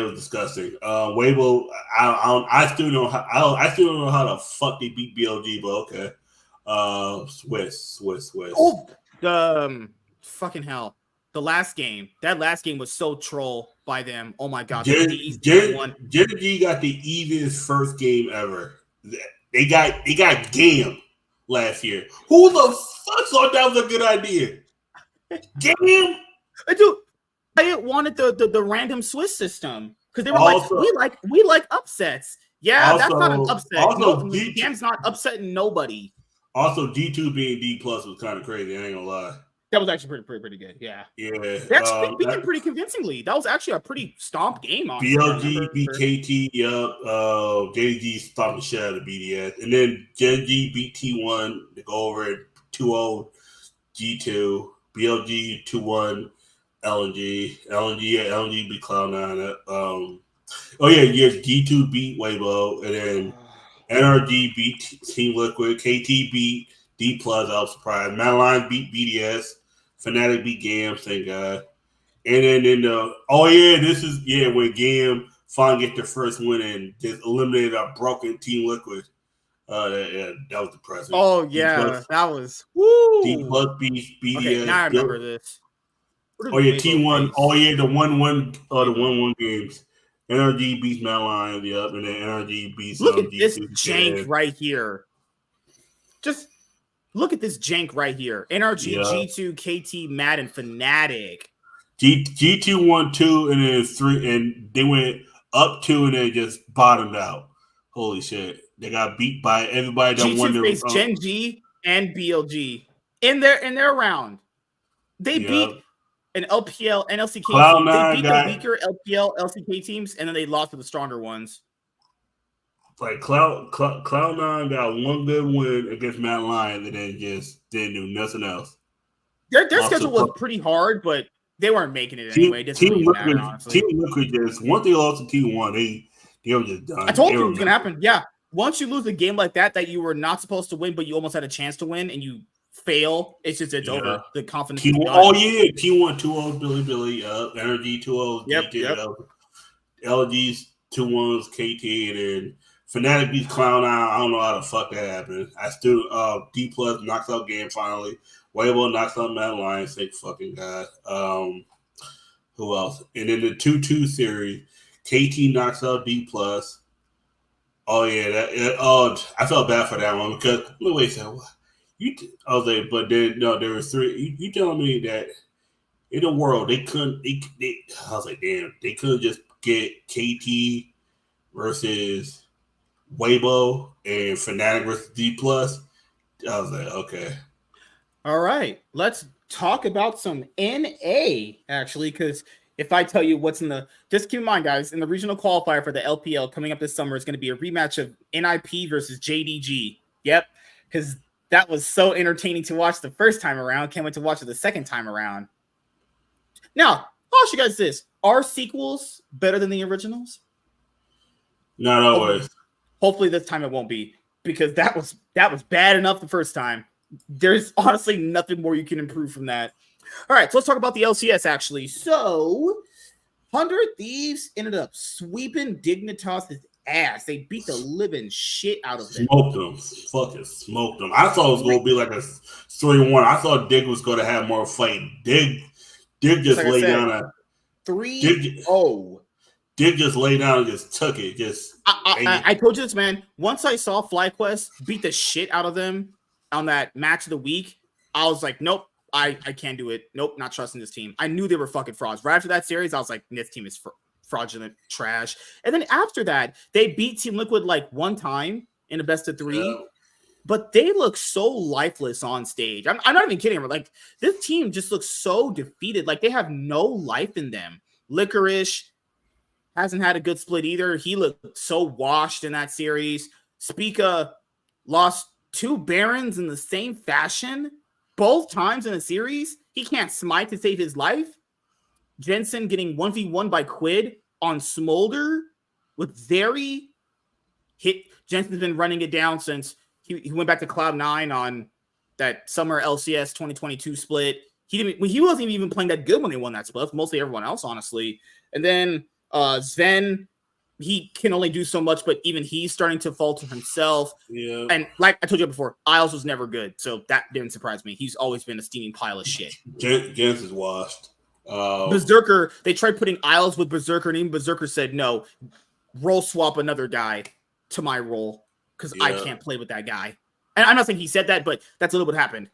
was disgusting. Weibo, I still don't know how the fuck they beat BLG, but okay. Swiss. Oh, fucking hell. That last game was so troll by them. Oh my god. JDG got the easiest first game ever. They got game last year. Who the fuck thought that was a good idea? Game? Dude, I wanted the random Swiss system because they were we like upsets. Yeah, that's not an upset. Game's not upsetting nobody. Also, D2 being D+ was kind of crazy. I ain't gonna lie. That was actually pretty good. Yeah. Yeah. They actually beat him pretty convincingly. That was actually a pretty stomp game on BLG beat KT up. JG stomped the shit out of BDS. And then Genji beat T1 to go over at 2-0 G2. BLG 2-1 LNG. LNG beat Cloud9. G2 beat Weibo. And then NRG beat Team Liquid. KT beat D+. I was surprised. Madeline beat BDS. Fnatic beat GAM. Thank God. And then when GAM finally get their first win and just eliminated our broken Team Liquid. That was depressing. Oh yeah, that was woo. D+ beat BDS. Okay, now I remember this. T1. The 1-1 games. NRG beats Madeline, and then NRG beats. Look at this jank right here. Just look at this jank right here. NRG, G2, KT, Mad, and Fnatic. G2 won 2 and then 3, and they went up 2 and then just bottomed out. Holy shit! They got beat by everybody that won. G2 faced Gen G and BLG in their round. They beat an LPL and LCK team. They beat the weaker LPL LCK teams, and then they lost to the stronger ones. Like Cloud9 got one good win against Mad Lion, and then just didn't do nothing else. Their schedule was pretty hard, but they weren't making it anyway. Team Liquid just once they lost to T1, they were just done. I told you it was gonna happen. Yeah, once you lose a game like that you were not supposed to win, but you almost had a chance to win, and you fail, it's over. The confidence. T1 2-0 Billy, NRG 2-0 Yep. LG's 2-1s KT, and then Fnatic beats Cloud9. I don't know how the fuck that happened. I still D+ knocks out game finally. Weibo knocks out Mad Lion. Thank fucking God. Who else? And in the 2-2 series, KT knocks out D+. Oh yeah, I felt bad for that one because wait a second. I was like, but then no, there was 3. You telling me that in the world they couldn't? I was like, damn, they couldn't just get KT versus Weibo and Fnatic versus D+. I was like, okay. All right, let's talk about some NA actually, because if I tell you what's just keep in mind, guys, in the regional qualifier for the LPL coming up this summer is going to be a rematch of NIP versus JDG. Yep, because that was so entertaining to watch the first time around. Can't wait to watch it the second time around. Now, I'll ask you guys this: are sequels better than the originals? Not always. Hopefully this time it won't be, because that was bad enough the first time. There's honestly nothing more you can improve from that. All right, so let's talk about the LCS actually. So, 100 Thieves ended up sweeping Dignitas' ass. They beat the living shit out of them. Smoked them. Fucking smoked them. I thought it was going to be like a 3-1. I thought Dig was going to have more fight. Dig just laid down a 3-0. Dig just laid down and just took it. I told you this, man. Once I saw FlyQuest beat the shit out of them on that match of the week, I was like, nope, I can't do it. Nope, not trusting this team. I knew they were fucking frauds. Right after that series, I was like, this team is fraudulent trash. And then after that, they beat Team Liquid like one time in a best of 3, but they look so lifeless on stage. I'm not even kidding. Like, this team just looks so defeated. Like, they have no life in them. Licorice hasn't had a good split either. He looked so washed in that series. Spica lost 2 Barons in the same fashion, both times in a series. He can't smite to save his life. Jensen getting 1v1 by Quid on Smolder with Zeri. Jensen's been running it down since he went back to Cloud9 on that summer LCS 2022 split. He wasn't even playing that good when they won that split. Mostly everyone else, honestly. And then Sven, he can only do so much, but even he's starting to falter himself. Yeah. And like I told you before, Isles was never good, so that didn't surprise me. He's always been a steaming pile of shit. Jens is washed. Berserker, they tried putting Isles with Berserker, and even Berserker said, no, role swap another guy to my role, because I can't play with that guy. And I'm not saying he said that, but that's a little what happened.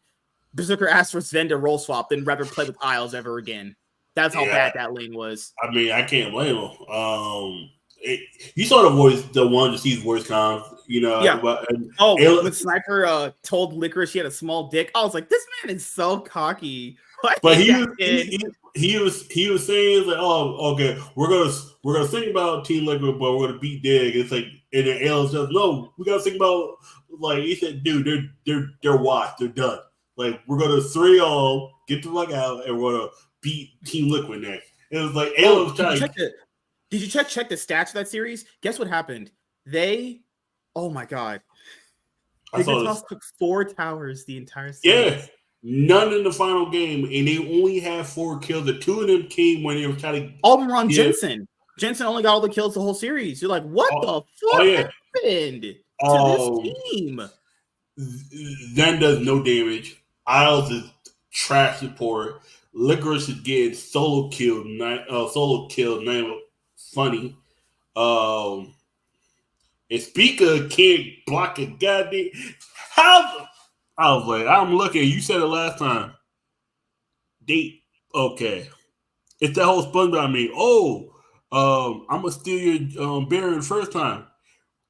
Berserker asked for Sven to role swap, then never play with Isles ever again. That's how bad that lane was. I mean, I can't blame him. You saw the one to see his voice comms, you know. Yeah. When Sniper told Licorice he had a small dick, I was like, this man is so cocky. But he was saying like, oh, okay, we're gonna think about Team Liquid, but we're gonna beat Dig. It's like, and then L says, no, we gotta think about, like, he said, dude, they're washed, they're done. Like, we're gonna 3-0, get the fuck out, and we're gonna beat Team Liquid next. It was like L was trying. Did you check the stats of that series? Guess what happened? Oh my god, Dignitas took 4 towers the entire series. Yeah. None in the final game, and they only had 4 kills. The 2 of them came when they were trying to. All of them were on Jensen. Jensen only got all the kills the whole series. You're like, what the fuck happened to this team? Zen does no damage. Isles is trash support. Licorice is getting solo killed. Not funny. And Speaker can't block a goddamn. How? I was like, I'm looking. You said it last time. Okay. It's that whole SpongeBob. I mean, I'm gonna steal your Baron the first time.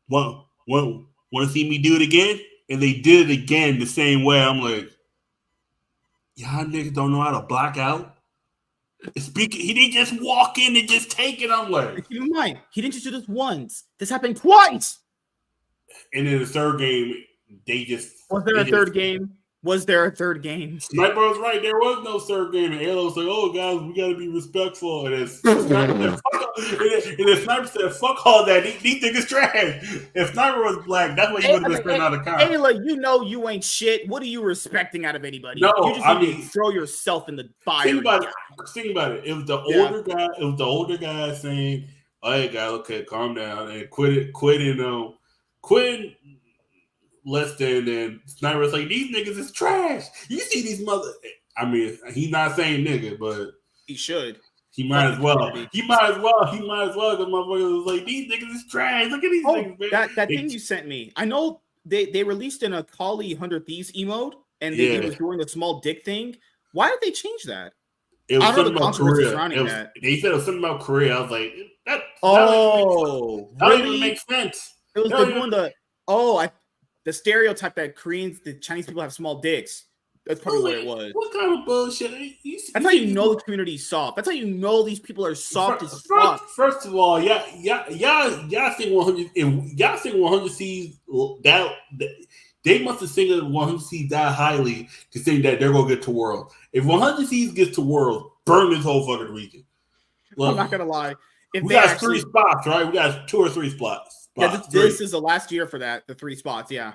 Want to see me do it again? And they did it again the same way. I'm like, y'all niggas don't know how to block out. Speaker, he didn't just walk in and just take it. I'm like, keep in mind, he didn't just do this once. This happened twice. And in the third game, Was there a third game? Was there a third game? Sniper was right. There was no third game. And Alo was like, oh, guys, we got to be respectful. And then Sniper said, fuck all that. These niggas trash. If Sniper was black, that's what you would have been spending out of time. Ayla, you know you ain't shit. What are you respecting out of anybody? No, you just need to throw yourself in the fire. Think about it. It was the older guy saying, hey, guys, okay, calm down. And quit less than Sniper's like, these niggas is trash. You see these I mean, he's not saying nigga, but he should. He might as well. He might as well because motherfucker was like, these niggas is trash. Look at these niggas, man. That thing you sent me. I know they released in a Kali 100 Thieves emote, and they was doing the small dick thing. Why did they change that? It was something about Korea. They said it was something about Korea. I was like, that doesn't even make sense. It was doing the stereotype that the Chinese people have small dicks. That's probably what it was. What kind of bullshit? That's how you know the community's soft. That's how you know these people are soft as fuck. First of all, y'all think 100. If y'all think 100 C's that they must have seen 100 C's that highly to think that they're gonna get to World. If 100 C's gets to World, burn this whole fucking region. Look, I'm not gonna lie. We got 3 spots, right? We got 2 or 3 spots. Yeah, this is the last year for that. The 3 spots, yeah.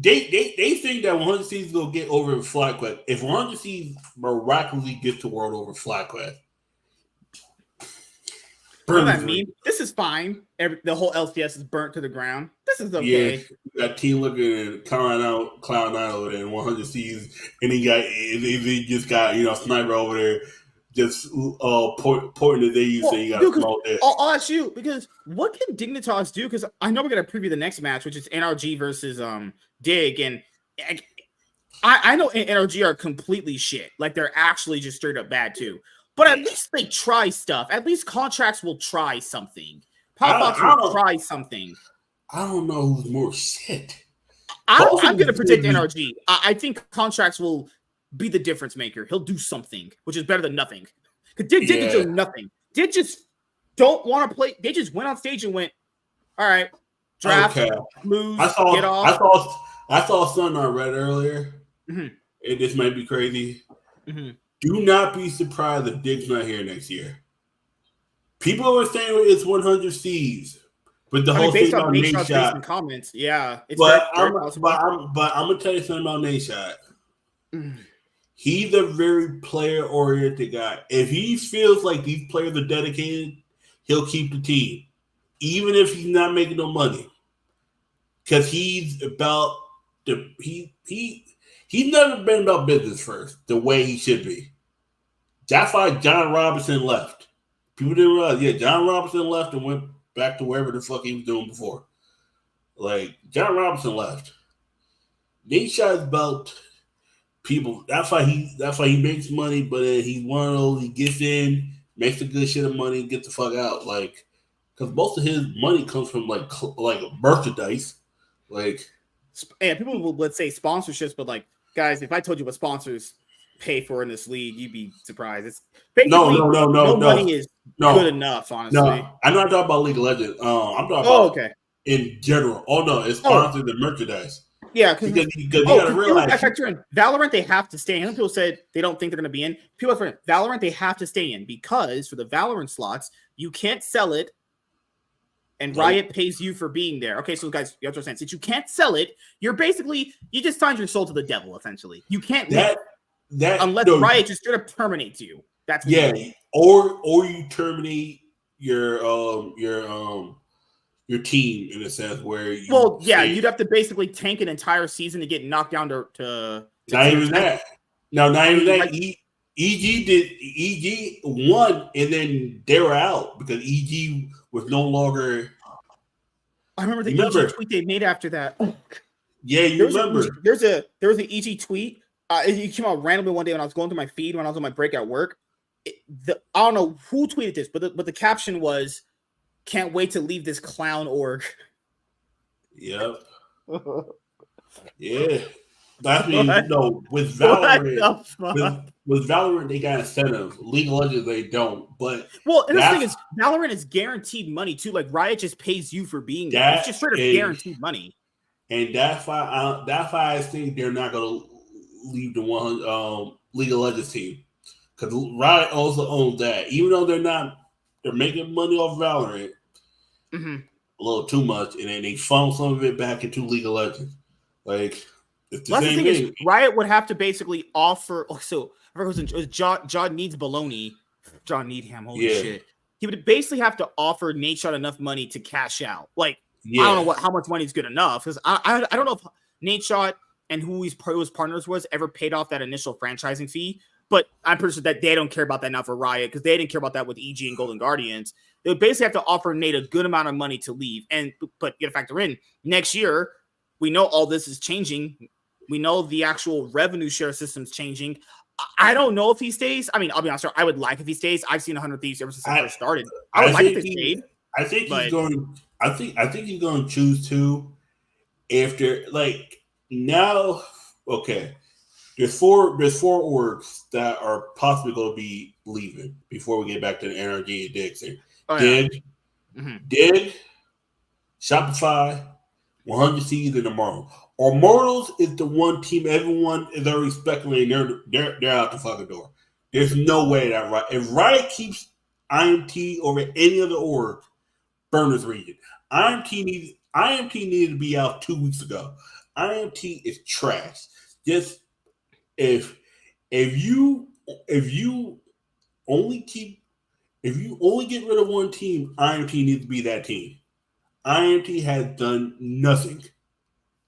They think that 100 C's will get over FlyQuest. If 100 C's miraculously gets to World over FlyQuest, what does that mean? This is fine. The whole LCS is burnt to the ground. This is okay. Yeah, you got Team looking at Cloud9 over there, and 100 C's, and he just got Sniper over there. Just pointing that they use saying you got to small this. I'll ask you, because what can Dignitas do? Because I know we're gonna preview the next match, which is NRG versus Dig, and I know NRG are completely shit. Like they're actually just straight up bad too. But at least they try stuff. At least Contracts will try something. Pop will try something. I don't know who's more shit. I'm gonna predict NRG. I think Contracts will be the difference maker. He'll do something, which is better than nothing. Because Dig did do nothing. Dig just don't want to play. They just went on stage and went, all right, draft, lose, get off. I saw something I read earlier, and this might be crazy. Do not be surprised if Dig's not here next year. People are saying it's 100 C's, but the whole thing about Nate Shot. Comments, yeah. But I'm gonna tell you something about Nate Shot. He's a very player-oriented guy. If he feels like these players are dedicated, he'll keep the team, even if he's not making no money, because he's about he's never been about business first the way he should be. That's why John Robinson left. People didn't realize, John Robinson left and went back to wherever the fuck he was doing before. Like, John Robinson left. Nate Shot is about people. That's why he makes money, but he's one of those, he gets in, makes a good shit of money, and gets the fuck out. Like, because most of his money comes from like merchandise. Like, people would say sponsorships, but like, guys, if I told you what sponsors pay for in this league, you'd be surprised. It's basically no money is good enough, honestly. No, I'm not talking about League of Legends. I'm talking about in general. Oh no, it's sponsored the merchandise. Yeah, because you gotta realize Valorant they have to stay in. People said they don't think they're gonna be in. People for Valorant they have to stay in because for the Valorant slots, you can't sell it. And Riot pays you for being there. Okay, so guys, you have to understand, since you can't sell it, you just signed your soul to the devil, essentially. You can't leave unless Riot just straight up terminates you. That's what or you terminate your team in a sense where you'd have to basically tank an entire season to get knocked down to not even that. No, not even that. EG won and then they were out because EG was no longer. I remember the EG tweet they made after that. Yeah, you remember. There was an EG tweet. It came out randomly one day when I was going through my feed when I was on my break at work. I don't know who tweeted this, but the caption was, "Can't wait to leave this clown org." Yep. Yeah. That's with Valorant. With Valorant, they got incentive. League of Legends, they don't. But and the thing is, Valorant is guaranteed money too. Like Riot just pays you for being there. It's just straight up guaranteed money. And that's why I think they're not going to leave the League of Legends team because Riot also owns that. Even though they're making money off Valorant a little too much, and then they funnel some of it back into League of Legends. Like. The thing is, Riot would have to basically offer. So I forgot it was John Needs Baloney, John Needham. Holy shit! He would basically have to offer Nadeshot enough money to cash out. Like I don't know how much money is good enough because I don't know if Nadeshot and who his partners was ever paid off that initial franchising fee. But I'm pretty sure that they don't care about that now for Riot because they didn't care about that with EG and Golden Guardians. They would basically have to offer Nate a good amount of money to leave. But you got to factor in next year. We know all this is changing. We know the actual revenue share system's changing. I don't know if he stays. I mean, I'll be honest. I would like if he stays. I've seen 100 Thieves ever since I first started. I would like if he stayed. I think he's going. I think he's going to choose to after now. Okay, there's four orgs that are possibly going to be leaving before we get back to the NRG and Dig. Dig, Shopify, 100 Thieves, and Immortals. Immortals is the one team everyone is already speculating they're out the fucking door. There's no way that if Riot keeps IMT over any other org, burn this region. IMT needed to be out 2 weeks ago. IMT is trash. Just if you only get rid of one team, IMT needs to be that team. IMT has done nothing.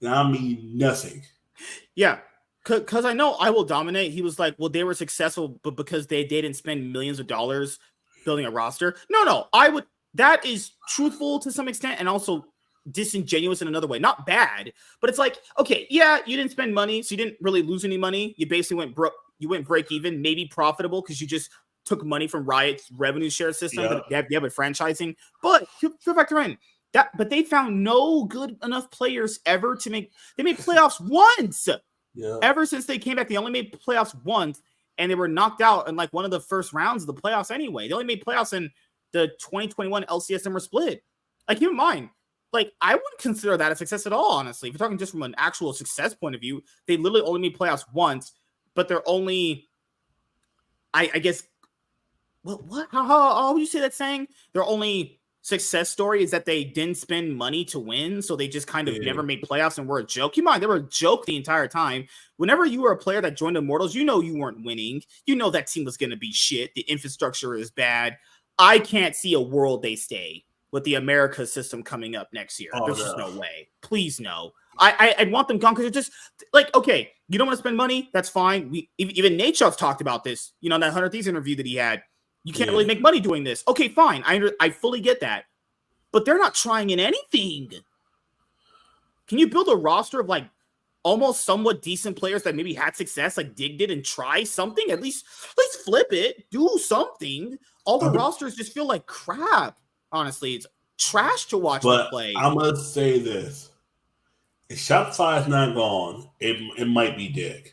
I mean nothing. Yeah, because I know I Will Dominate. He was like, well, they were successful, but because they didn't spend millions of dollars building a roster. No, that is truthful to some extent and also disingenuous in another way. Not bad, but it's like, okay, yeah, you didn't spend money, so you didn't really lose any money. You basically went broke. You went break even, maybe profitable because you just took money from Riot's revenue share system that they have with franchising. But you factor in. But they found no good enough players ever to make. They made playoffs once. Yeah. Ever since they came back, they only made playoffs once, and they were knocked out in like one of the first rounds of the playoffs anyway. They only made playoffs in the 2021 LCS summer split. Like, keep in mind, like I wouldn't consider that a success at all. Honestly, if you're talking just from an actual success point of view, they literally only made playoffs once, but they're only, I guess, what? How would you say that saying? They're only. Success story is that they didn't spend money to win, so they just kind of never made playoffs and were a joke. Keep in mind, they were a joke the entire time. Whenever you were a player that joined Immortals, you know you weren't winning. You know that team was going to be shit. The infrastructure is bad. I can't see a world they stay with the America system coming up next year. There's just no way. Please no. I'd want them gone because they're just like, okay, you don't want to spend money? That's fine. Even Nate Shot's talked about this, in that 100 Thieves interview that he had. You can't really make money doing this. Okay, fine. I fully get that. But they're not trying in anything. Can you build a roster of like almost somewhat decent players that maybe had success like Dig did and try something? At least flip it. Do something. All the rosters just feel like crap. Honestly, it's trash to watch them play. I must say this. If Shopify is not gone, it might be Dig.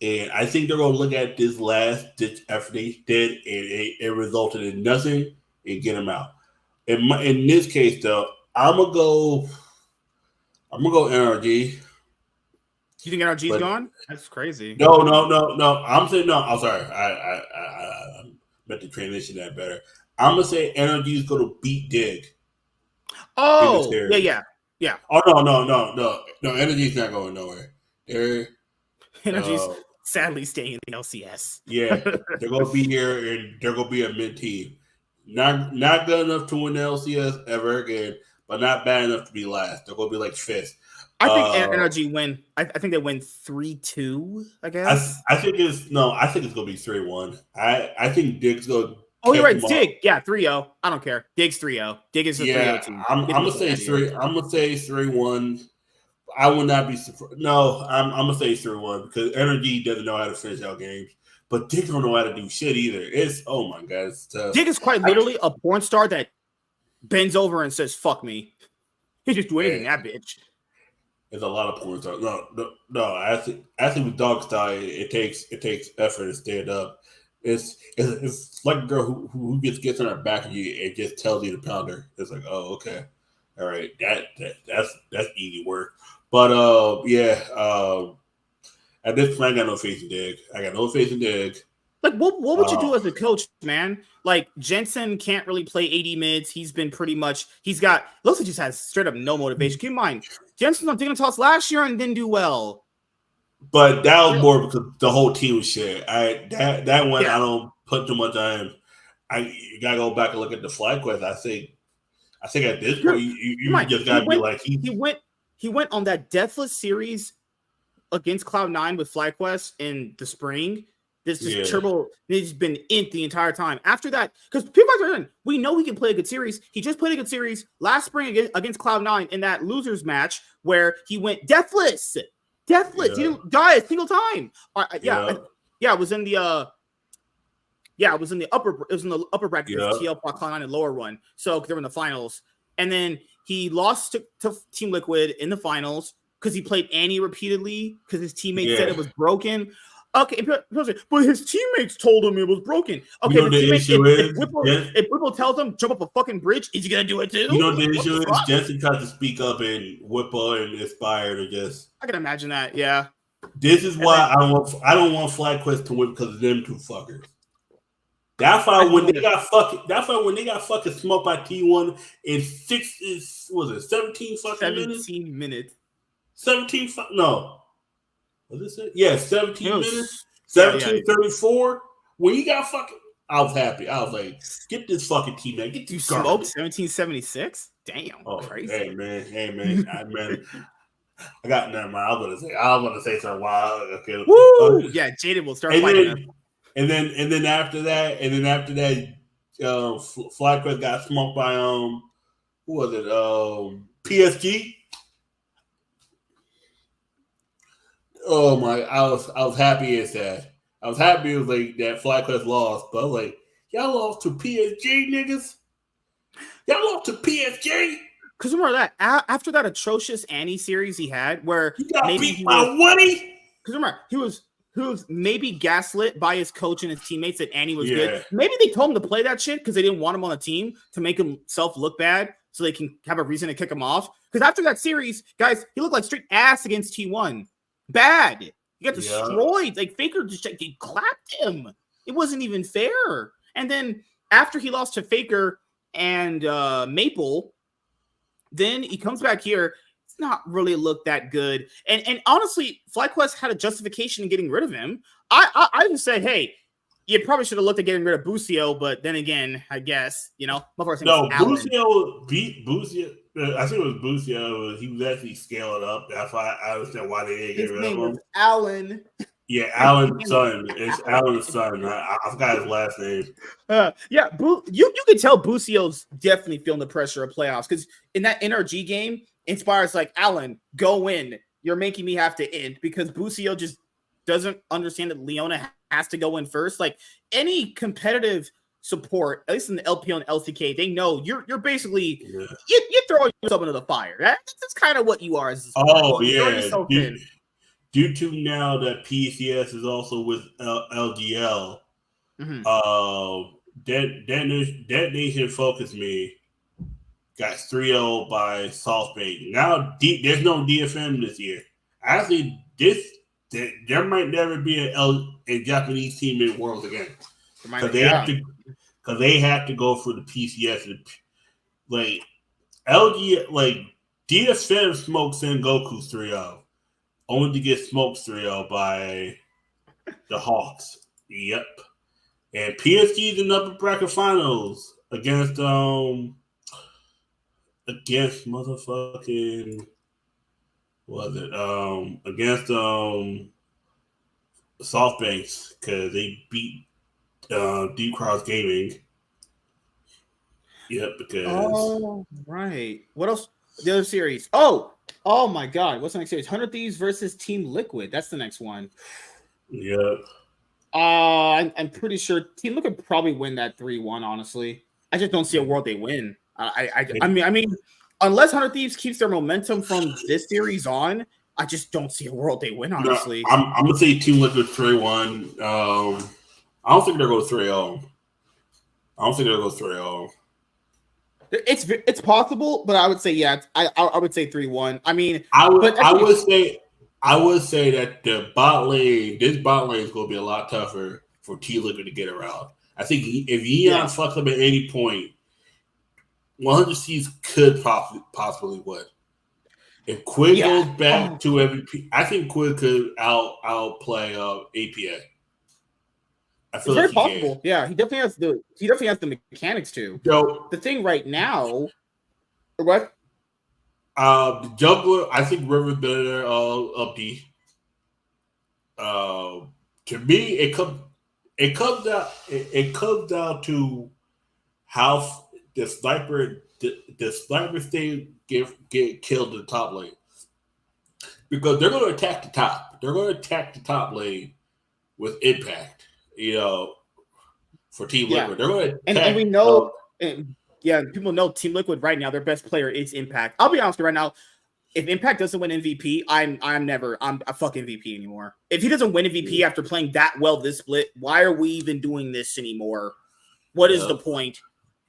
And I think they're going to look at this last ditch effort they did, and it resulted in nothing, and get them out. In this case, though, I'm gonna go NRG. You think NRG's gone? That's crazy. No. I'm saying no. I'm sorry. I meant to transition that better. I'm gonna say NRG is going to beat Dig. Oh, yeah. Oh no. NRG's not going nowhere. NRG's sadly staying in the LCS. Yeah, they're going to be here, and they're going to be a mid team. Not good enough to win the LCS ever again, but not bad enough to be last. They're going to be like fifth. I think NRG win. I think they win 3-2. I guess. I think it's going to be 3-1. I think Dig's going to. Oh, you're right. It's Dig. Yeah, 3-0. I don't care. Dig's 3-0. Dig is a 3-0 team. I'm gonna say 3-1. I would not be surprised. No, I'm gonna say 3-1 because NRG doesn't know how to finish out games, but Dig don't know how to do shit either. It's oh my god, it's tough. Dig is quite literally a porn star that bends over and says "fuck me." He just do anything, that bitch. There's a lot of porn stars. No. I think with dog style, it takes effort to stand up. It's like a girl who gets on her back of you and just tells you to pound her. It's like, oh, okay, all right, that's easy work. But at this point, I got no faith in Dig. Like, what would you do as a coach, man? Like, Jensen can't really play 80 mids. He's been pretty much looks like just has straight up no motivation. Keep in mind, Jensen on Dignitas last year and didn't do well. But that was more because the whole team was shit. That one I don't put too much on him. You gotta go back and look at the flag quest. I think at this point you just gotta be like he went on that deathless series against Cloud9 with FlyQuest in the spring. This is turbo. He's been int the entire time. After that, because people we know he can play a good series. He just played a good series last spring against Cloud9 in that losers match where he went deathless. He didn't die a single time. It was in the upper bracket for TL Cloud9 and lower one. So they were in the finals, and then he lost to Team Liquid in the finals because he played Annie repeatedly because his teammates said it was broken. Okay, but his teammates told him it was broken. Okay, if Whipple tells him jump up a fucking bridge, is he gonna do it too? You know the issue is Jensen tried to speak up, and Whipple and Aspire to just. I can imagine that. Yeah. This is why I don't want FlyQuest to win because of them two fuckers. That's why when they got fucking smoked by T1 in 17 fucking minutes? 17 no. Was it? Yeah, 17 minutes. 17:34. When you got fucking, I was happy. I was like, get this fucking team, man. Get you smoked 1776. Damn, crazy. Hey man. I got nothing. I was gonna say something wild. Okay. Woo! Yeah, Jaden will start fighting. And then after that, FlyQuest got smoked by who was it? PSG. Oh my! I was happy and sad. I was happy it was like that FlyQuest lost, but I was like, y'all lost to PSG, niggas. Y'all lost to PSG. Because remember that after that atrocious Annie series he had, where he got beat by Woody. Because remember he was maybe gaslit by his coach and his teammates that Annie was good. Maybe they told him to play that shit because they didn't want him on the team to make himself look bad, so they can have a reason to kick him off. Because after that series, guys, he looked like straight ass against T1. Bad. He got destroyed. Like Faker just he clapped him. It wasn't even fair. And then after he lost to Faker and Maple, then he comes back here. It's not really looked that good. And honestly, FlyQuest had a justification in getting rid of him. I just said, hey, you probably should have looked at getting rid of Busio, but then again, I guess, Busio beat Busio. I think it was Busio. He was actually scaling up. That's why I understand why they didn't get rid of him. Alan. Yeah, Alan's son. It's Alan's son. I forgot his last name. You can tell Busio's definitely feeling the pressure of playoffs because in that NRG game, Inspire's like, Alan, go in. You're making me have to end because Busio just doesn't understand that Leona has to go in first. Like any competitive support, at least in the LPO and LCK, they know you're basically you throw yourself into the fire. That's kind of what you are. As oh yeah, due to now that PCS is also with LGL, Mm-hmm. that Nation Focus Me got 3-0 by SoftBank. Now there's no DFM this year. Actually, there might never be a Japanese team in Worlds again because they have to go for the PCS. Like LG, like DFM smoked Sengoku's 3-0, only to get smoked 3-0 by the Hawks. Yep. And PSG's in the upper bracket finals against motherfucking against SoftBanks because they beat Deep Cross Gaming. Yep, because right. What else? The other series. Oh my God! What's the next series? 100 Thieves versus Team Liquid. That's the next one. Yep. I'm pretty sure Team Liquid probably win that 3-1. Honestly, I just don't see a world they win. I mean, unless 100 Thieves keeps their momentum from this series on, I just don't see a world they win. Honestly, no, I'm gonna say Team Liquid 3-1. I don't think they're going 3-0. I don't think they'll go 3-0. It's possible, but I would say I would say 3-1. I mean, I would say that this bot lane is going to be a lot tougher for T Liquid to get around. I think if Yeon fucks up at any point, 100 Seas could possibly win. If Quid goes back to MVP, I think Quid could outplay APA. It's very possible. Yeah, he definitely has the mechanics too. So, the thing right now, what? The jungler, I think River's better up D. To me, it comes down to how the sniper thing get killed in the top lane, because they're going to attack the top. They're going to attack the top lane with impact. For Team Liquid, they're going to attack, and we know. People know Team Liquid right now. Their best player is Impact. I'll be honest with you right now. If Impact doesn't win MVP, I'm a fuck MVP anymore. If he doesn't win MVP after playing that well this split, why are we even doing this anymore? What is the point?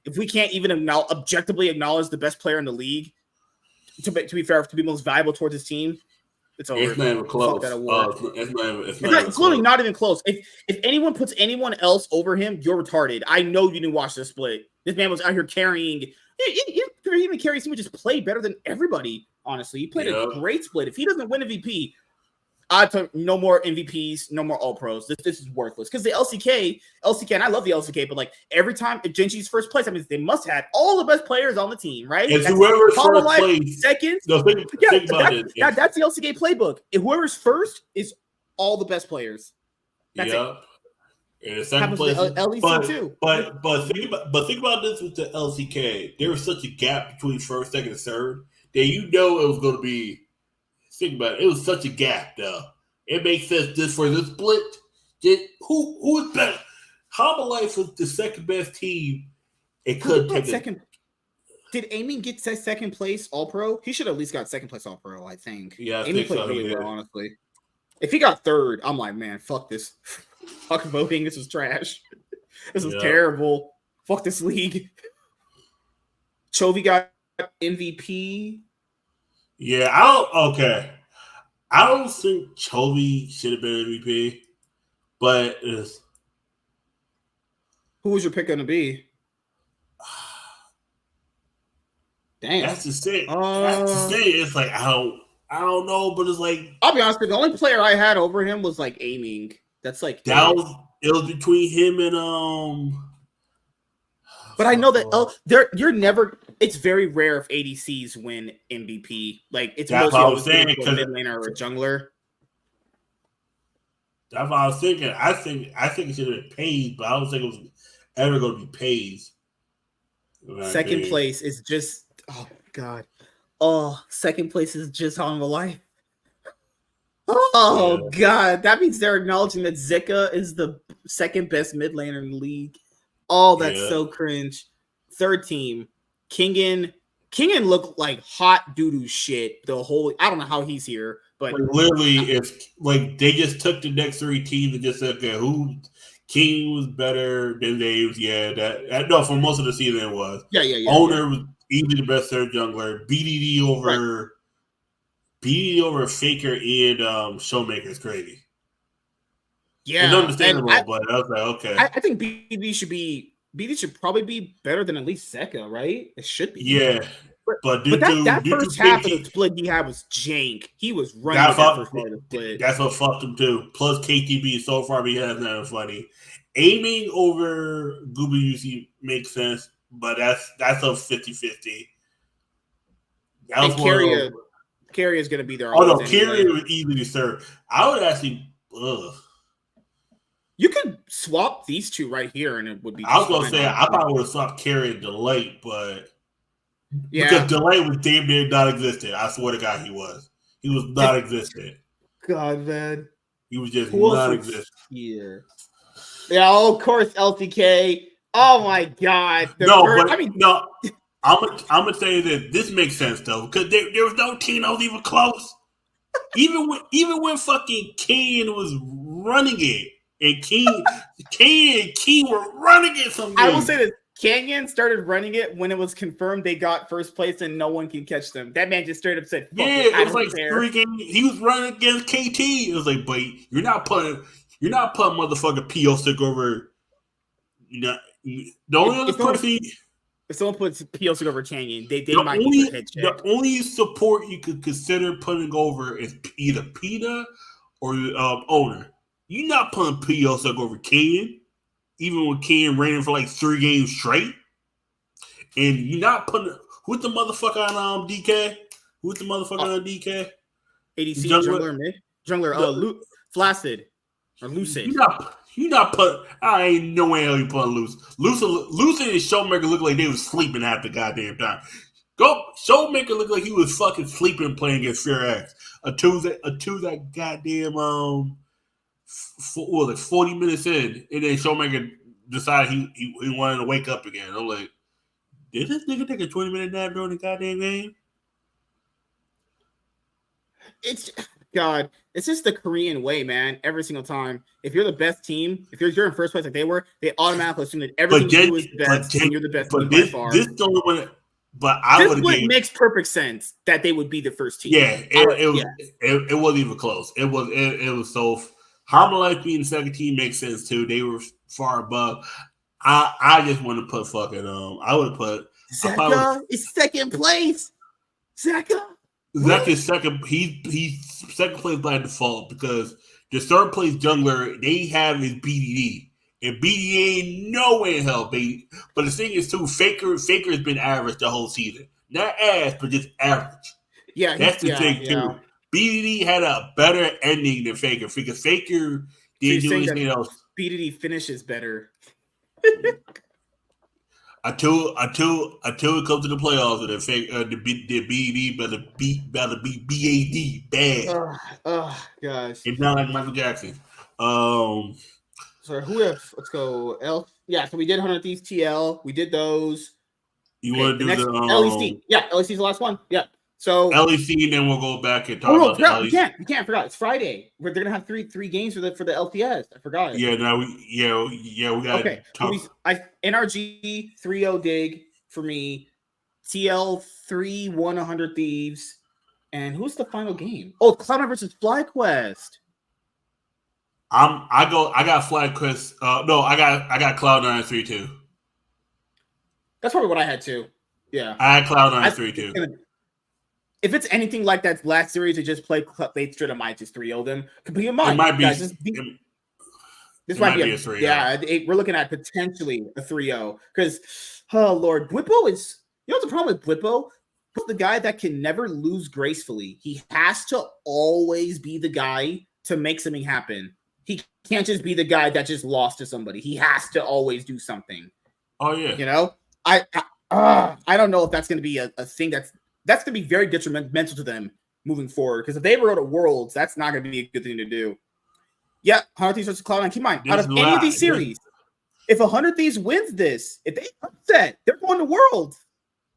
If we can't even objectively acknowledge the best player in the league, to be fair, to be most valuable towards his team, it's over. It's not even close. Fuck that award. It's literally not even close. If anyone puts anyone else over him, you're retarded. I know you didn't watch this split. This man was out here carrying. He even carries. He would just play better than everybody. Honestly, he played a great split. If he doesn't win MVP, I took no more MVPs, no more All Pros. This is worthless because the LCK, and I love the LCK, but like every time if Genji's first place, I mean they must have all the best players on the team, right? It's whoever's first place. Second, think about it. That's the LCK playbook. If whoever's first is all the best players. That's it. And the second place, LEC too. But think about this with the LCK. There was such a gap between first, second, and third that it was going to be. Think about it. It was such a gap, though. It makes sense just for this split. Who is better? Life was the second best team. It could take second. Did Aiming get second place All Pro? He should have at least got second place All Pro. I think. Yeah, Aiming played really well, honestly. If he got third, I'm like, man, fuck this. Fuck voting. This is trash. This is terrible. Fuck this league. Chovy got MVP. Yeah, I don't think Chovy should have been MVP, but who was your pick going to be? Damn, that's the thing. It's like I don't know, but it's like I'll be honest with you. The only player I had over him was like Aiming. That's like it was between him and But I know that you're never. It's very rare if ADCs win MVP. Like it's mostly always a mid laner or a jungler. That's what I was thinking. I think it should have been Pays, but I don't think it was ever going to be Pays. Second place is just god. Second place is just on the life. God, that means they're acknowledging that Zika is the second best mid laner in the league. That's so cringe. Third team, Kingen looked like hot doo-doo shit. I don't know how he's here, But like, literally, if like they just took the next 3 teams and just said, okay, who King was better than Daves? Yeah, that no, for most of the season it was. Yeah. Owner was easily the best third jungler. BDD over Faker and Showmaker is crazy. It's yeah, understandable, but I was like, okay. I think BD should probably be better than at least Zeka, right? It should be. Yeah. But that first half of the split he had was jank. He was running with that first part of the split. That's what fucked him too. Plus KTB is so far behind that funny. Aiming over Google UC makes sense, but that's a 50-50. And Carrier is going to be there. Oh no, Carrier was easily third. I would actually. You could swap these two right here, and it would be. I was gonna say I probably would have swapped Carrier and Delay, but because Delay was damn near non-existent. I swear to God, he was. He was non-existent. God, man, he was just non-existent. Here, yeah. Oh, of course, LTK. Oh my God. No. I'm gonna say that this makes sense though, because there was no team that was even close. even when fucking King was running it, and King and Key were running it. I will say this: Canyon started running it when it was confirmed they got first place and no one can catch them. That man just straight up said, it was like 3 games. He was running against KT. It was like, but you're not putting motherfucking PO stick over. The only other person. If someone puts PO stick over Canyon, they might get their head checked. The only support you could consider putting over is either PETA or owner. You're not putting PO stick over Canyon, even when Canyon ran for like 3 games straight. And you're not putting who's the motherfucker on DK? Who's the motherfucker on DK? ADC jungler Flaccid or Lucid. You not put. I ain't no way you put Lucid and Showmaker look like they was sleeping half the goddamn time. Showmaker looked like he was fucking sleeping playing against Fear X. A Tuesday goddamn 40 minutes in, and then Showmaker decided he wanted to wake up again. I'm like, did this nigga take a 20-minute nap during the goddamn game? It's just the Korean way, man. Every single time, if you're the best team, if you're in first place like they were, they automatically assume that everything you do is best, and you're the best team by far. This don't want to. But I would have. Makes perfect sense that they would be the first team. Yeah, it wasn't even close. It was so. Harmonize being the second team makes sense too. They were far above. I just want to put fucking I would have put Zeka is second place. Zeka is second. He's second place by default because the third place jungler they have is BDD. And BDD ain't nowhere in hell, baby. But the thing is, too, Faker has been average the whole season. Not ass, but just average. Yeah, that's the thing, too. BDD had a better ending than Faker because Faker didn't do anything else. BDD finishes better. Until it comes to the playoffs, the BDD better be BAD bad. Oh gosh! It's not like Michael Jackson. So who else? Let's go. Yeah, so we did 100 Thieves TL. We did those. You want to do the LEC? Yeah, LEC is the last one. Yeah. So LEC, and then we'll go back and talk about the LEC. You can't forget. It's Friday. They're gonna have three games for the LTS. I forgot it. Yeah, we got okay. NRG 3-0 dig for me. TL 3-1 100 Thieves. And who's the final game? Oh, Cloud9 versus FlyQuest. I got FlyQuest. No, I got Cloud9 3-2. That's probably what I had too. Yeah, I had Cloud9 3-2. If it's anything like that last series, they just play. They straight up might just 3-0 them. Keep in mind, it might be. Guys, this might be a 3-0. Yeah, we're looking at potentially a 3-0 because, oh Lord, Blippo is. You know what's the problem with Blippo? He's the guy that can never lose gracefully. He has to always be the guy to make something happen. He can't just be the guy that just lost to somebody. He has to always do something. Oh yeah. You know, I don't know if that's going to be a thing that's going to be very detrimental to them moving forward. Because if they ever go to Worlds, that's not going to be a good thing to do. Yeah, 100 Thieves versus Cloud9. Keep in mind, out of any of these series, if 100 Thieves wins this, if they upset, they're going to Worlds.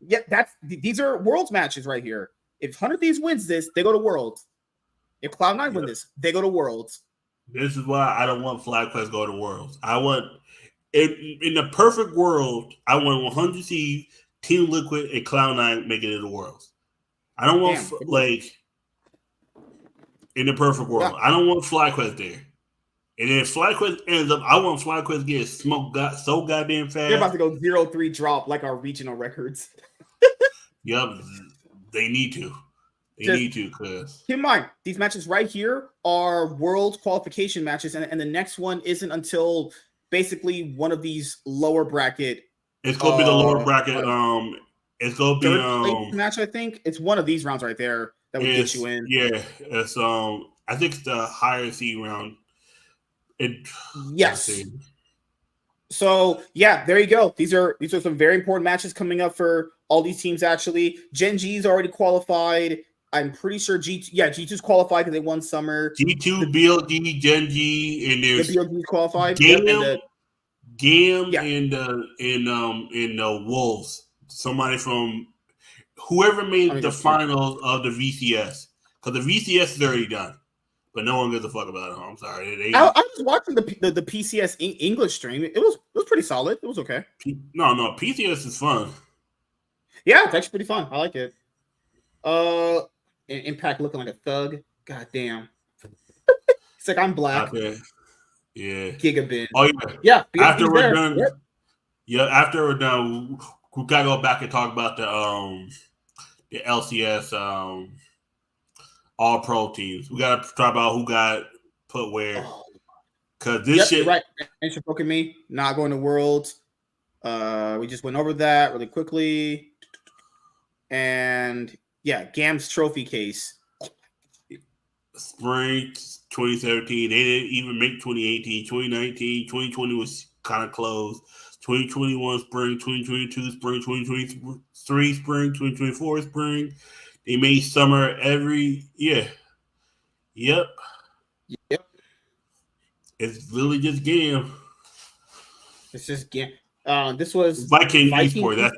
Yeah, these are Worlds matches right here. If 100 Thieves wins this, they go to Worlds. If Cloud9 win this, they go to Worlds. This is why I don't want FlyQuest to go to Worlds. I want, in the perfect world, I want 100 Thieves, Team Liquid, and Cloud9 making it to Worlds. I don't want, in the perfect world, I don't want FlyQuest there. And if FlyQuest ends up, I want FlyQuest to get smoked so goddamn fast. They're about to go 0-3 drop like our regional records. Yep, they need to. They need to, because keep in mind, these matches right here are world qualification matches, and the next one isn't until basically one of these lower bracket. It's gonna be the lower bracket. It's gonna be third match. I think it's one of these rounds right there that would get you in. Yeah, it's I think it's the higher seed round. Yes. So yeah, there you go. These are some very important matches coming up for all these teams. Actually, Gen G's already qualified. I'm pretty sure G2's qualified because they won summer. G2, BLG, Gen G, and there's the BLG's qualified. GAM and the Wolves. Somebody from whoever made the finals of the VCS, because the VCS is already done. But no one gives a fuck about it. I'm sorry. I was watching the PCS English stream. It was pretty solid. It was okay. No, PCS is fun. Yeah, it's actually pretty fun. I like it. Impact looking like a thug. God damn. It's like I'm black. Okay. Yeah. Gigabit. Oh yeah. After we're done. Yep. After we're done, we gotta go back and talk about the LCS all pro teams. We gotta talk about who got put where. Cause this shit. Right. Thanks for poking me. Not going to Worlds. We just went over that really quickly. And yeah, GAM's trophy case. Spring 2017. They didn't even make 2018, 2019, 2020 was kind of close. 2021 spring, 2022 spring, 2023 spring, 2024 spring. They made summer every year. Yep. It's literally just GAM. It's just GAM. This was Viking Esports. That's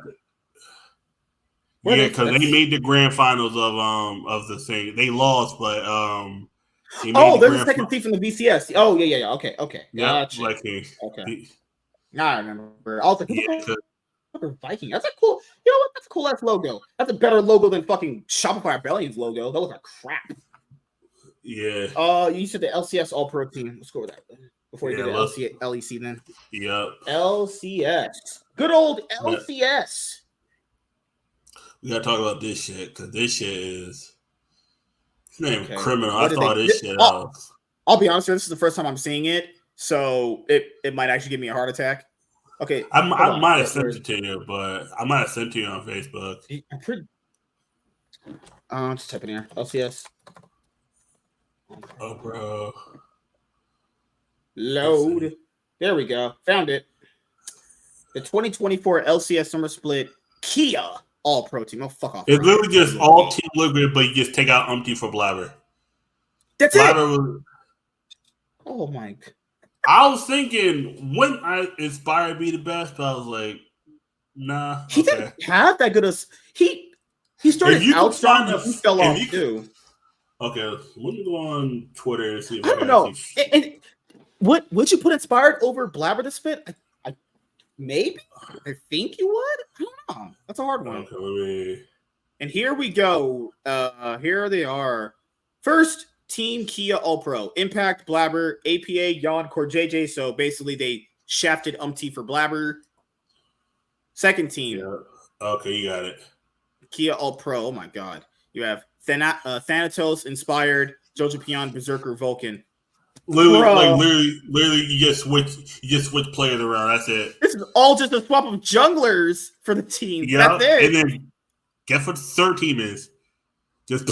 because they made the grand finals of the thing. They lost, but there's a second team from the VCS. Oh yeah. Okay. Gotcha. Okay. Now I remember. I was like, Viking. That's a cool. You know what? That's a cool ass logo. That's a better logo than fucking Shopify Rebellion's logo. That was like crap. Yeah. You said the LCS All Pro team. Let's go with that before you do the LEC then. Yep. LCS. Good old LCS. We gotta talk about this shit because this shit is criminal. I thought this shit off. I'll be honest with you, this is the first time I'm seeing it, so it might actually give me a heart attack. Okay, I might have sent it to you, but I might have sent it to you on Facebook. I'm just typing here. LCS. Oh, bro. Load. There we go. Found it. The 2024 LCS Summer Split Kia All Pro Team. Oh, fuck off. It's literally just all Team Liquid, but you just take out Umpty for Blabber. That's it. Oh, my. I was thinking, wouldn't Inspire be the best? But I was like, nah. He didn't have that good of. He started out strong and he fell off too. Okay, let me go on Twitter and see if I don't know. And would you put Inspired over Blabber the Spit? I maybe. I think you would. I don't know. That's a hard one. Okay, and here we go. Here they are. First team Kia All Pro. Impact, Blabber, APA, Yon, Core JJ. So basically they shafted Umpty for Blabber. Second team. Yeah. Okay, you got it. Kia All Pro. Oh my god. You have Thanatos, Inspired, Jojo Pion, Berserker, Vulcan. Literally, you just switch players around. That's it. This is all just a swap of junglers for the team. Yeah, that's it. And then guess what the third team is? Just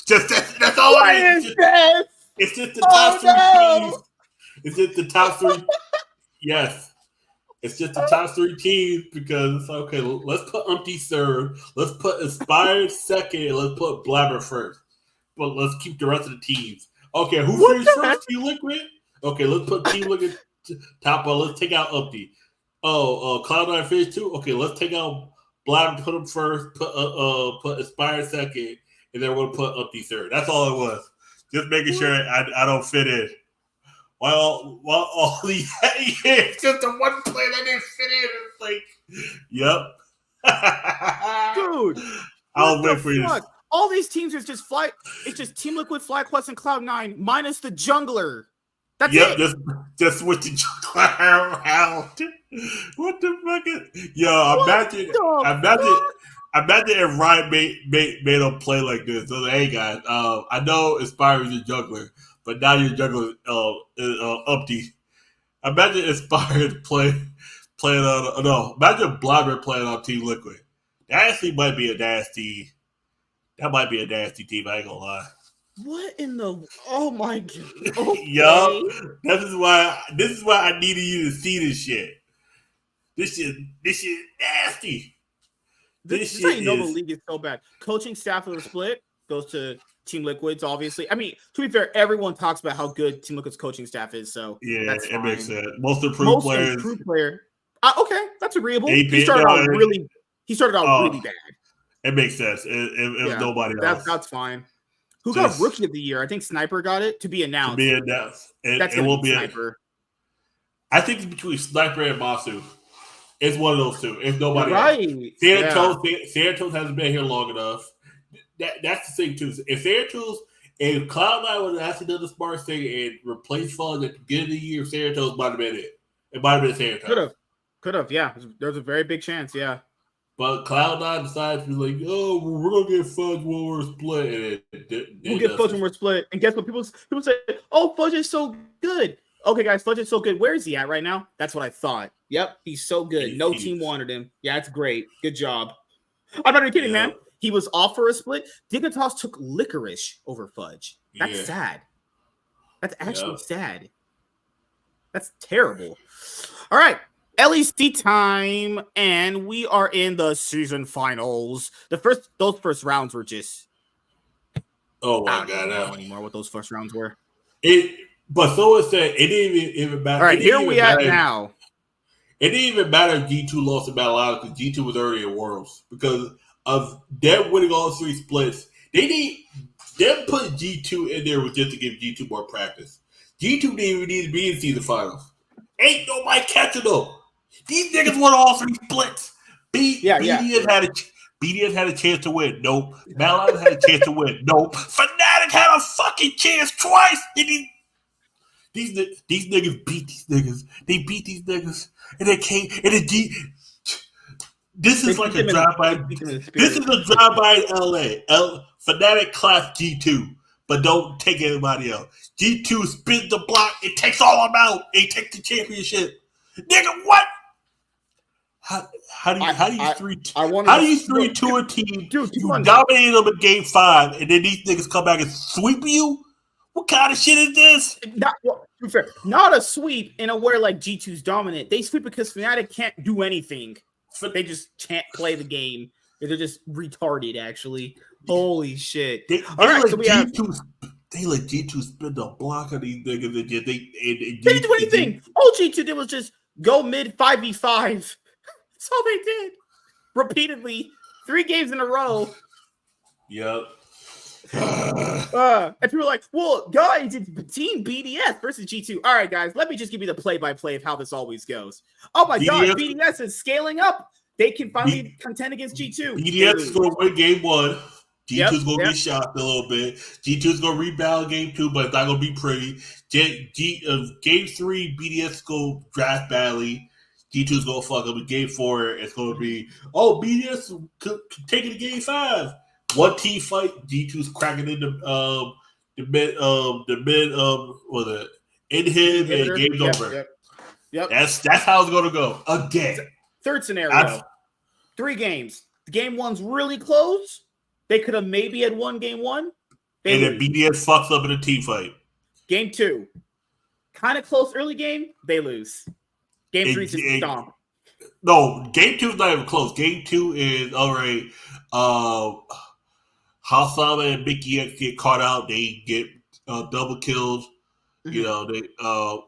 that's all it is. It's just the top three teams. It's just the top three. Yes. It's just the top three teams because it's okay. Let's put Umpty third. Let's put Inspired second. And let's put Blabber first. But let's keep the rest of the teams. Okay, who finished first? Team Liquid. Okay, let's put Team Liquid top. Let's take out Umpty. Cloud9 finished too. Okay, let's take out Blabber. Put him first. Put Inspired second, and then we're gonna put Umpty third. That's all it was. Just making sure I don't fit in. Well, all the it's just the one play that didn't fit in. It's like, yep. Dude, I'll wait for you. All these teams is just fly. It's just Team Liquid, FlyQuest, and Cloud9 minus the jungler. That's it. Just switch the jungler around. What the fuck is? Yo, imagine if Riot made them play like this. So, hey guys, I know Inspire is your jungler, but now your jungler is Upty. Imagine Inspire playing on imagine Blabber playing on Team Liquid. That actually might be a nasty. That might be a nasty team. I ain't gonna lie. What in the? Oh my god! Okay. Yup. This is why I needed you to see this shit. This shit nasty. This is how you know the league is so bad. Coaching staff of the split goes to Team Liquid's, obviously. I mean, to be fair, everyone talks about how good Team Liquid's coaching staff is. So yeah, it makes sense. Most improved player. Okay, that's agreeable. He started out really bad. It makes sense. It was nobody else. That's fine. Who got Rookie of the Year? I think Sniper got it to be announced. It will be Sniper. I think it's between Sniper and Masu. It's one of those two. It's nobody else. Santos hasn't been here long enough. That's the thing too. If Cloud9 would have actually done the smart thing and replaced Fuzz at the beginning of the year, Santos might have been it. It might have been Santos. Could have. Yeah, there's a very big chance. Yeah. But Cloud9 decides to be like, oh, we're going to get Fudge when we're split. We'll get Fudge when we're split. And guess what? People say, oh, Fudge is so good. Okay, guys, Fudge is so good. Where is he at right now? That's what I thought. Yep, he's so good. No team wanted him. Yeah, it's great. Good job. I'm not even kidding, man. He was off for a split. Dignitas took Licorice over Fudge. That's sad. That's actually sad. That's terrible. All right. LEC time, and we are in the season finals. Those first rounds were just. Oh my god! I don't know anymore what those first rounds were. But someone said it didn't even matter. All right, here we at now. It didn't even matter if G2 lost in Battle Island because G2 was already in Worlds because of them winning all 3 splits. Them putting G2 in there was just to give G2 more practice. G2 didn't even need to be in season finals. Ain't nobody catching them. These niggas won all 3 splits. BDS had a chance to win. Nope. Battle Island had a chance to win. Nope. Fnatic had a fucking chance twice. These niggas beat these niggas. They beat these niggas. And they came. This is like a drive-by. This is a drive-by in LA. Fnatic class G2, but don't take anybody else. G2 spins the block. It takes all of them out. It takes the championship. Nigga, what? How do you 3-2 a team? Dude, you dominated them in game 5, and then these niggas come back and sweep you? What kind of shit is this? Not a sweep in a where like G2's dominant. They sweep because Fnatic can't do anything. They just can't play the game. They're just retarded, actually. Holy shit. They let G2 spin the block on these niggas. They didn't do anything. All G2 did was just go mid 5v5. That's all they did. Repeatedly. 3 games in a row. Yep. And people are like, well, guys, it's Team BDS versus G2. All right, guys, let me just give you the play-by-play of how this always goes. Oh, my God, BDS is scaling up. They can finally contend against G2. BDS is going to win game 1. G2's going to be shocked a little bit. G2's going to rebound game 2, but it's not going to be pretty. Game 3, BDS is going to draft badly. G2's going to fuck up. In game 4, it's going to be, BDS could take it to game 5. One team fight, G2's cracking in the in-him and game's over. Yep. That's how it's gonna go. Again. Third scenario. 3 games. Game 1's really close. They could have maybe had won game 1. And then BDS fucks up in a team fight. Game 2. Kind of close early game, they lose. Game 3 is stomp. No, game 2 is not even close. Game 2 is already Hasama and Mickey X get caught out. They get double kills. Mm-hmm. You know, they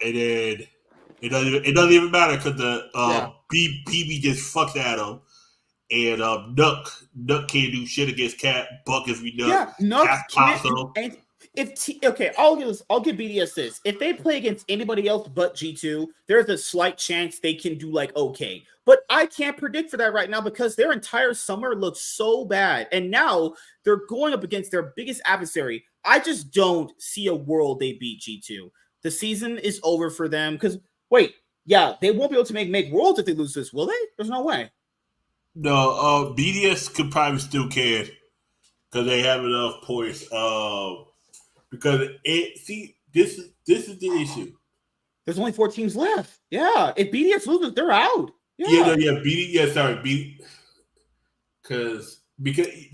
and then it doesn't even matter because the PB just fucks at him. And Nuck can't do shit against Cat. Buck if we know. Yeah, Nuck can't do anything. I'll give BDS this. If they play against anybody else but G2, there's a slight chance they can do like okay. But I can't predict for that right now because their entire summer looks so bad. And now they're going up against their biggest adversary. I just don't see a world they beat G2. The season is over for them because wait, yeah, they won't be able to make worlds if they lose this, will they? There's no way. No, BDS could probably still can because they have enough points. Because this is the issue. There's only 4 teams left. Yeah, if BDS loses, they're out. Yeah, because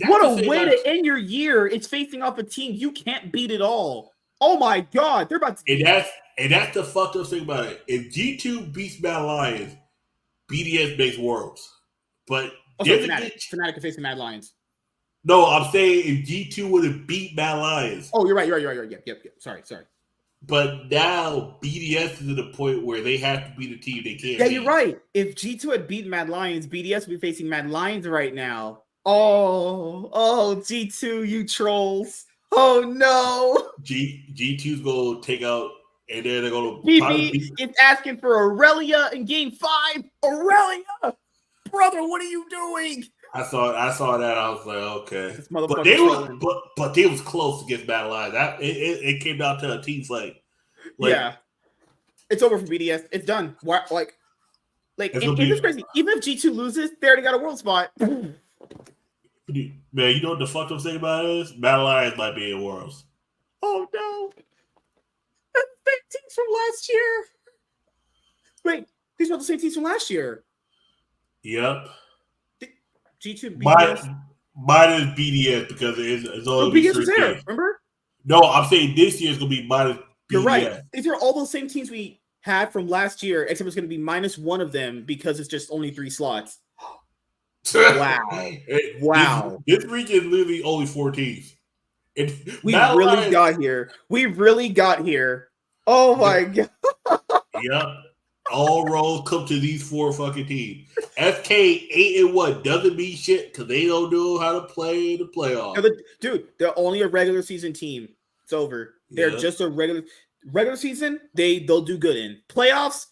what a way to end your year! It's facing off a team you can't beat at all. Oh my god, they're about to. And that's the fucked up thing about it. If G2 beats Mad Lions, BDS makes worlds. But Fnatic can face the Mad Lions. No, I'm saying if G2 would have beat Mad Lions. Oh, you're right. Yep. Sorry. But now BDS is at a point where they have to be the team they can't. Yeah, you're right. If G2 had beaten Mad Lions, BDS would be facing Mad Lions right now. Oh, G2, you trolls. Oh no. G2's gonna take out, and then they're gonna BB is asking for Aurelia in game 5. Aurelia, brother, what are you doing? I saw that. I was like, okay, but they was close against Battle Lions. It came down to a team fight. Yeah, it's over for BDS. It's done. It's crazy. Even if G2 loses, they already got a world spot. Man, you know what the fucked up thing about it is? Battle Lions might be in Worlds. Oh no, that's the same teams from last year. Wait, these are the same teams from last year. Yep. G2 BDS. Mine is BDS because it's only BDS was there. Remember? No, I'm saying this year is gonna be minus. You're right. These are all those same teams we had from last year, except it's gonna be minus 1 of them because it's just only 3 slots. Wow! This region is literally only 4 teams. We really got here. Oh my god! Yep. All roads come to these 4 fucking teams. FK 8-1 doesn't mean shit because they don't know how to play in the playoffs. Dude, they're only a regular season team. It's over. They're just a regular season. They'll do good in playoffs.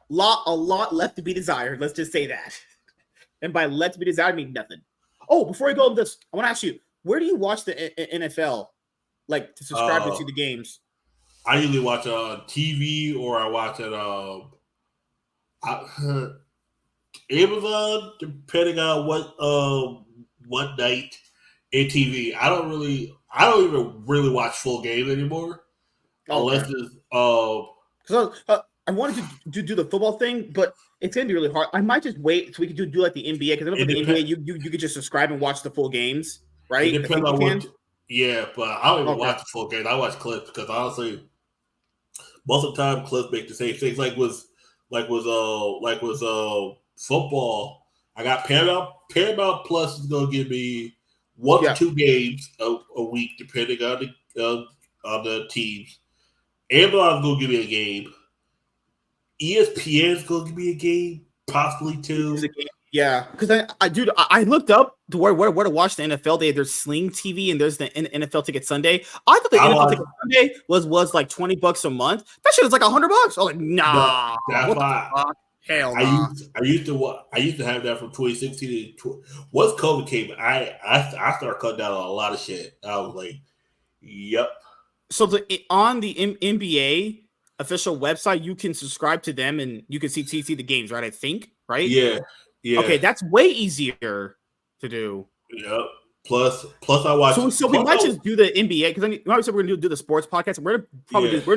A lot left to be desired. Let's just say that. And by left to be desired, I mean nothing. Oh, before I go on this, I want to ask you, where do you watch the NFL? Like to subscribe to the games? I usually watch on TV or I watch it Amazon, depending on what night in TV. I don't even really watch full games anymore, unless it's because I wanted to do the football thing, but it's gonna be really hard. I might just wait so we can do like the NBA because I know for the NBA you could just subscribe and watch the full games, right? It depends on what. Yeah, but I don't even watch the full games. I watch clips because honestly, most of the time clips make the same things. Like was football. I got Paramount. Paramount Plus is gonna give me 1 to 2 games a week, depending on the teams. Amazon's gonna give me a game. ESPN's gonna give me a game, possibly 2. Yeah, because I looked up to where to watch the NFL. There's Sling TV and there's the NFL Ticket Sunday. I thought the NFL Ticket Sunday was like $20 a month. That shit is like $100. I was like, nah. That's why. Hell nah. I used to have that from 2016 to once COVID came. I started cutting down on a lot of shit. I was like, yep. So on the NBA official website, you can subscribe to them and you can see the games, right? I think, right? Yeah. Okay, that's way easier to do. Yep. Plus I watch. So we might just do the NBA because we said we're going to do the sports podcast. We're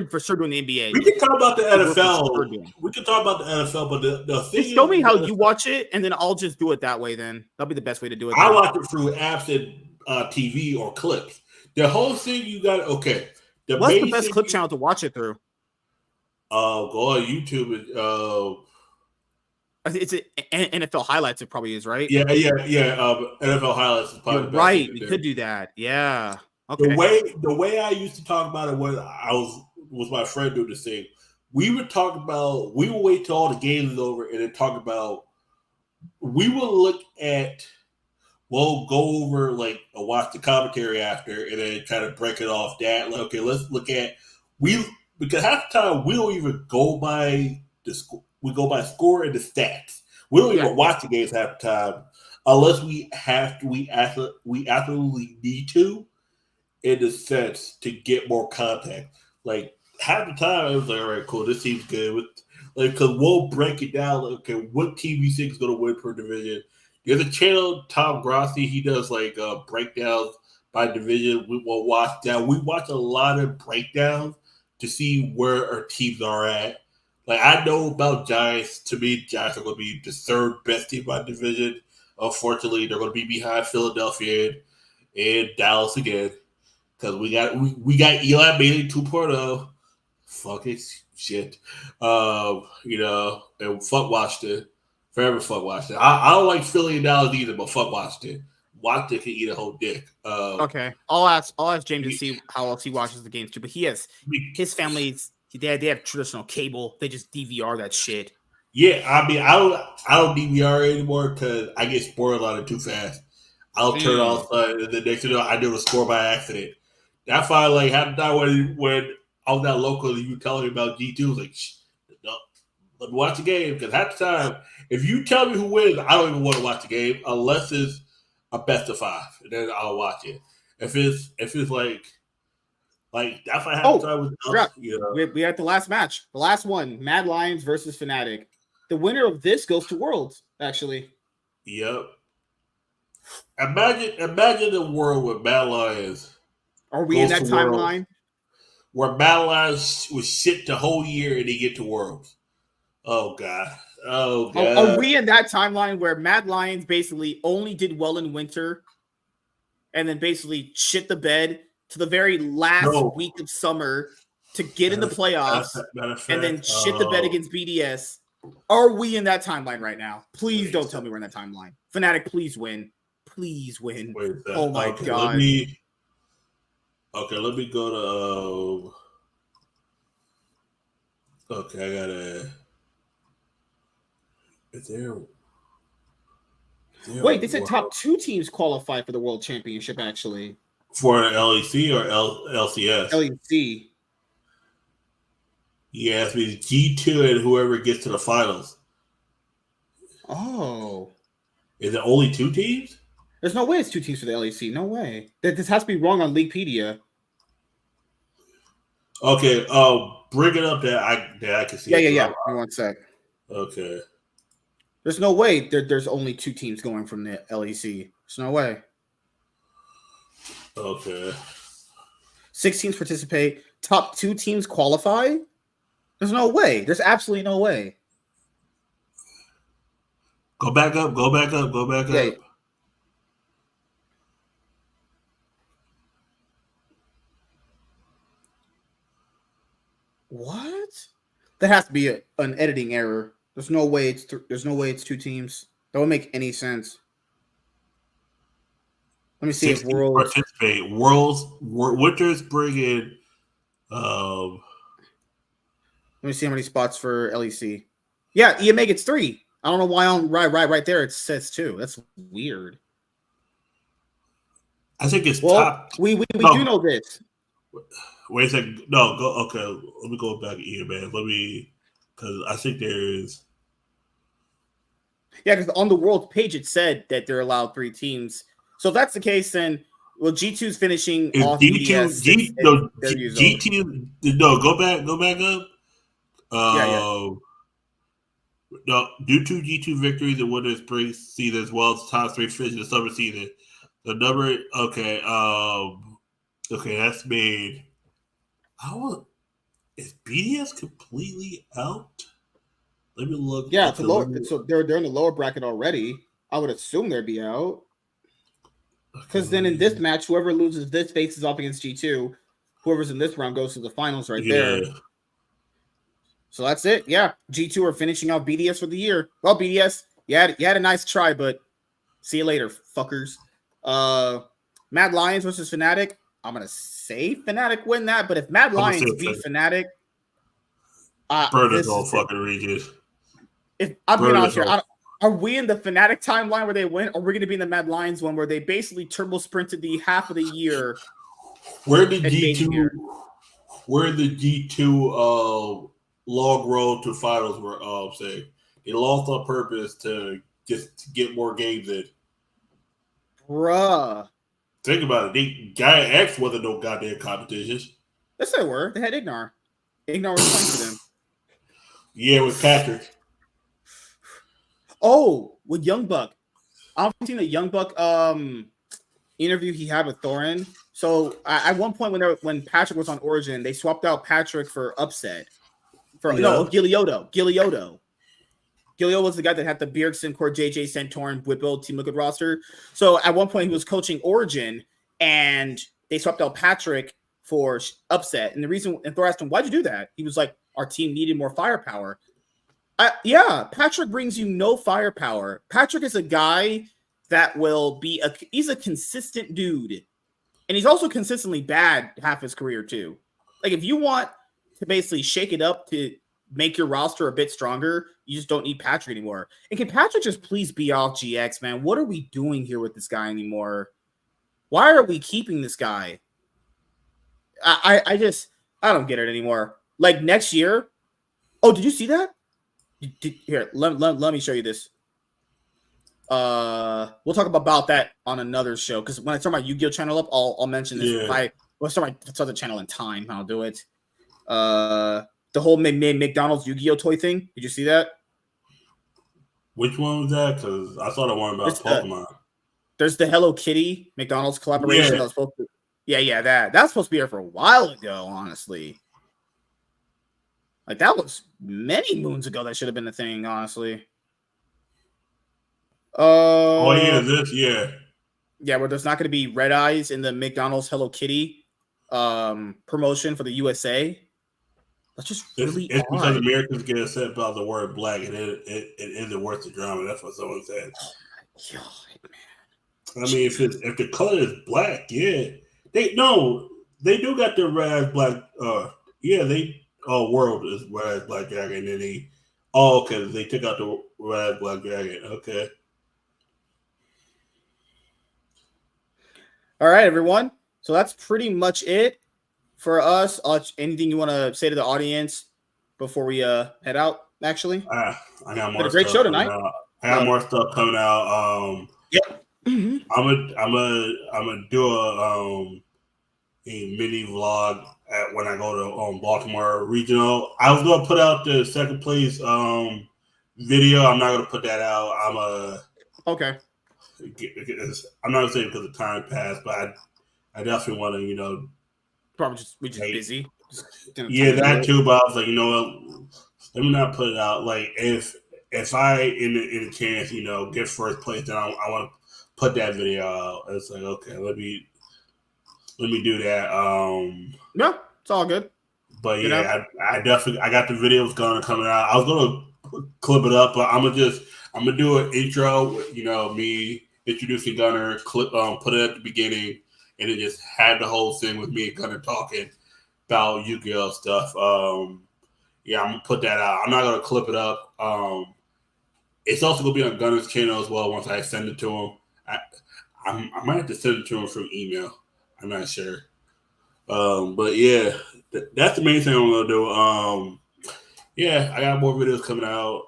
for sure doing the NBA. We can talk about the NFL. We can talk about the NFL, but the thing just show me how you watch it, and then I'll just do it that way. Then that'll be the best way to do it. I watch it through apps and TV or clips. The whole thing you got What's the best clip channel to watch it through? Go on YouTube. It's NFL highlights. It probably is, right? Yeah. NFL highlights is probably the best right. We could do that. Yeah. Okay. The way I used to talk about it when I was my friend doing this thing. We would wait till all the games is over and then talk about. We will look at we'll go over like watch the commentary after, and then try to break it off. That like, okay, let's look at because half the time we don't even go by the score. We go by score and the stats. We don't even watch the games half the time unless we have to. We absolutely need to, in the sense to get more contact. Like half the time, it was like, all right, cool, this seems good. Like, because we'll break it down. Like, okay, what team you think is going to win per division? There's a channel, Tom Grossi. He does like breakdowns by division. We will watch that. We watch a lot of breakdowns to see where our teams are at. Like, I know about Giants. To me, Giants are going to be the third best team by division. Unfortunately, they're going to be behind Philadelphia and Dallas again. Because we got Eli Manning 2.0. Fucking shit. And fuck Washington. Forever fuck Washington. I don't like Philly and Dallas either, but fuck Washington. Washington can eat a whole dick. Okay. I'll ask James to see how else he watches the games too. But his family's they have traditional cable. They just DVR that shit. Yeah, I mean I don't DVR anymore because I get spoiled on it too fast. I'll turn off and the next thing you know, I do a score by accident. That's why like half the time when I was that local and you were telling me about G2, I was like, no, let me watch the game. Because half the time, if you tell me who wins, I don't even want to watch the game unless it's a best of 5. And then I'll watch it. If it's like that's why half the time with us, we had the last match. The last one, Mad Lions versus Fnatic. The winner of this goes to Worlds, actually. Yep. Imagine a world with Mad Lions. Are we in that timeline? Where Mad Lions was shit the whole year and they get to Worlds. Oh God. Are we in that timeline where Mad Lions basically only did well in winter and then basically shit the bed to the very last week of summer to get in the playoffs and then shit the bed against BDS? Are we in that timeline right now? Please don't tell me we're in that timeline. Fnatic, please win. Please win. Oh my God. Let me go to. Okay, I gotta. Is there? Wait, they said top 2 teams qualify for the World Championship. Actually, for LEC or LCS? LEC. Yeah, it means G2 and whoever gets to the finals. Oh, is it only 2 teams? There's no way it's 2 teams for the LEC. No way. This has to be wrong on Leaguepedia. Okay, bring it up that I can see. Yeah. Give me one sec. Okay. There's no way there's only 2 teams going from the LEC. There's no way. Okay. 6 teams participate. Top 2 teams qualify? There's no way. There's absolutely no way. Go back up. Yeah. What? That has to be an editing error. There's no way it's 2 teams. That would make any sense. Let me see if Worlds participate. Winters bring in. Let me see how many spots for LEC. Yeah, EMA gets 3. I don't know why on right there it says 2. That's weird. I think it's top. We do know this. Wait a second. No, go. Okay, let me go back here, man. Because I think there is. Yeah, because on the World page it said that they're allowed 3 teams. So if that's the case, then G2's finishing off BDS. G2. No, go back up. Yeah. No, due to G2 victories and winners spring season as well as top 3 finish in the summer season. The number. Okay. Okay, that's made. Is BDS completely out? Let me look. Yeah, it's lower. So they're in the lower bracket already. I would assume they'd be out. Because then in this match, whoever loses this faces off against G2. Whoever's in this round goes to the finals right there. So that's it. Yeah, G2 are finishing out BDS for the year. Well, BDS, you had a nice try, but see you later, fuckers. Mad Lions versus Fnatic. I'm gonna say Fnatic win that, but if Mad Lions beat Fnatic, burn this whole fucking region. If I'm being honest here, Are we in the Fnatic timeline where they went, or are we going to be in the Mad Lions one where they basically turbo sprinted the half of the year? Where the G2 log road to finals were say they lost on purpose to get more games in. Bruh. Think about it. Guy X wasn't no goddamn competitions. Yes, they were. They had Ignar. Ignar was playing for them. Yeah, with Patrick. Oh, with Young Buck. I've seen the Young Buck interview he had with Thorin. So at one point when Patrick was on Origin, they swapped out Patrick for Upset. Gilioto. Gilio was the guy that had the Bjergsen, Core, JJ, Santorin, Whipple, Team Liquid roster. So at one point he was coaching Origin, and they swapped out Patrick for Upset. And the reason, and Thor asked him, "Why'd you do that?" He was like, "Our team needed more firepower." Yeah, Patrick brings you no firepower. Patrick is a guy that will be he's a consistent dude. And he's also consistently bad half his career too. Like if you want to basically shake it up to make your roster a bit stronger, you just don't need Patrick anymore. And can Patrick just please be off GX, man? What are we doing here with this guy anymore? Why are we keeping this guy? I don't get it anymore. Like next year. Oh, did you see that? Here, let me show you this. We'll talk about that on another show because when I start my Yu-Gi-Oh channel up, I'll mention this. Yeah. If I start the channel in time, I'll do it. The whole McDonald's Yu-Gi-Oh toy thing. Did you see that? Which one was that? Because I saw the one about Pokemon. There's the Hello Kitty McDonald's collaboration. That was supposed to. Yeah, that's supposed to be here for a while ago. Honestly, like that was many moons ago. That should have been a thing. Honestly. Yeah, where there's not going to be red eyes in the McDonald's Hello Kitty promotion for the USA. That's just really it's because Americans get upset about the word black, and it isn't worth the drama. That's what someone said. Oh my god, man! I mean, if the color is black, yeah, they do got the red black. World is red black dragon, and then because they took out the red black dragon. Okay. All right, everyone. So that's pretty much it for us. Anything you want to say to the audience before we head out? Actually, I got more. A great show tonight. I got more stuff coming out. Yep. Mm-hmm. I'm gonna do a mini vlog when I go to Baltimore Regional. I was gonna put out the second place video. I'm not gonna put that out. Okay. I'm not saying because the time passed, but I definitely want to, probably we're just busy. That too. But I was like, you know what? Let me not put it out. Like if I in a chance, get first place, then I want to put that video out. It's like, okay, let me do that. Yeah, it's all good. But yeah, I definitely got the videos coming out. I was gonna clip it up, but I'm gonna do an intro. Me introducing Gunner, put it at the beginning, and then just had the whole thing with me and Gunner talking about Yu-Gi-Oh stuff. I'm gonna put that out. I'm not gonna clip it up. It's also gonna be on Gunner's channel as well once I send it to him. I might have to send it to him through email. I'm not sure. But yeah, that's the main thing I'm gonna do. I got more videos coming out.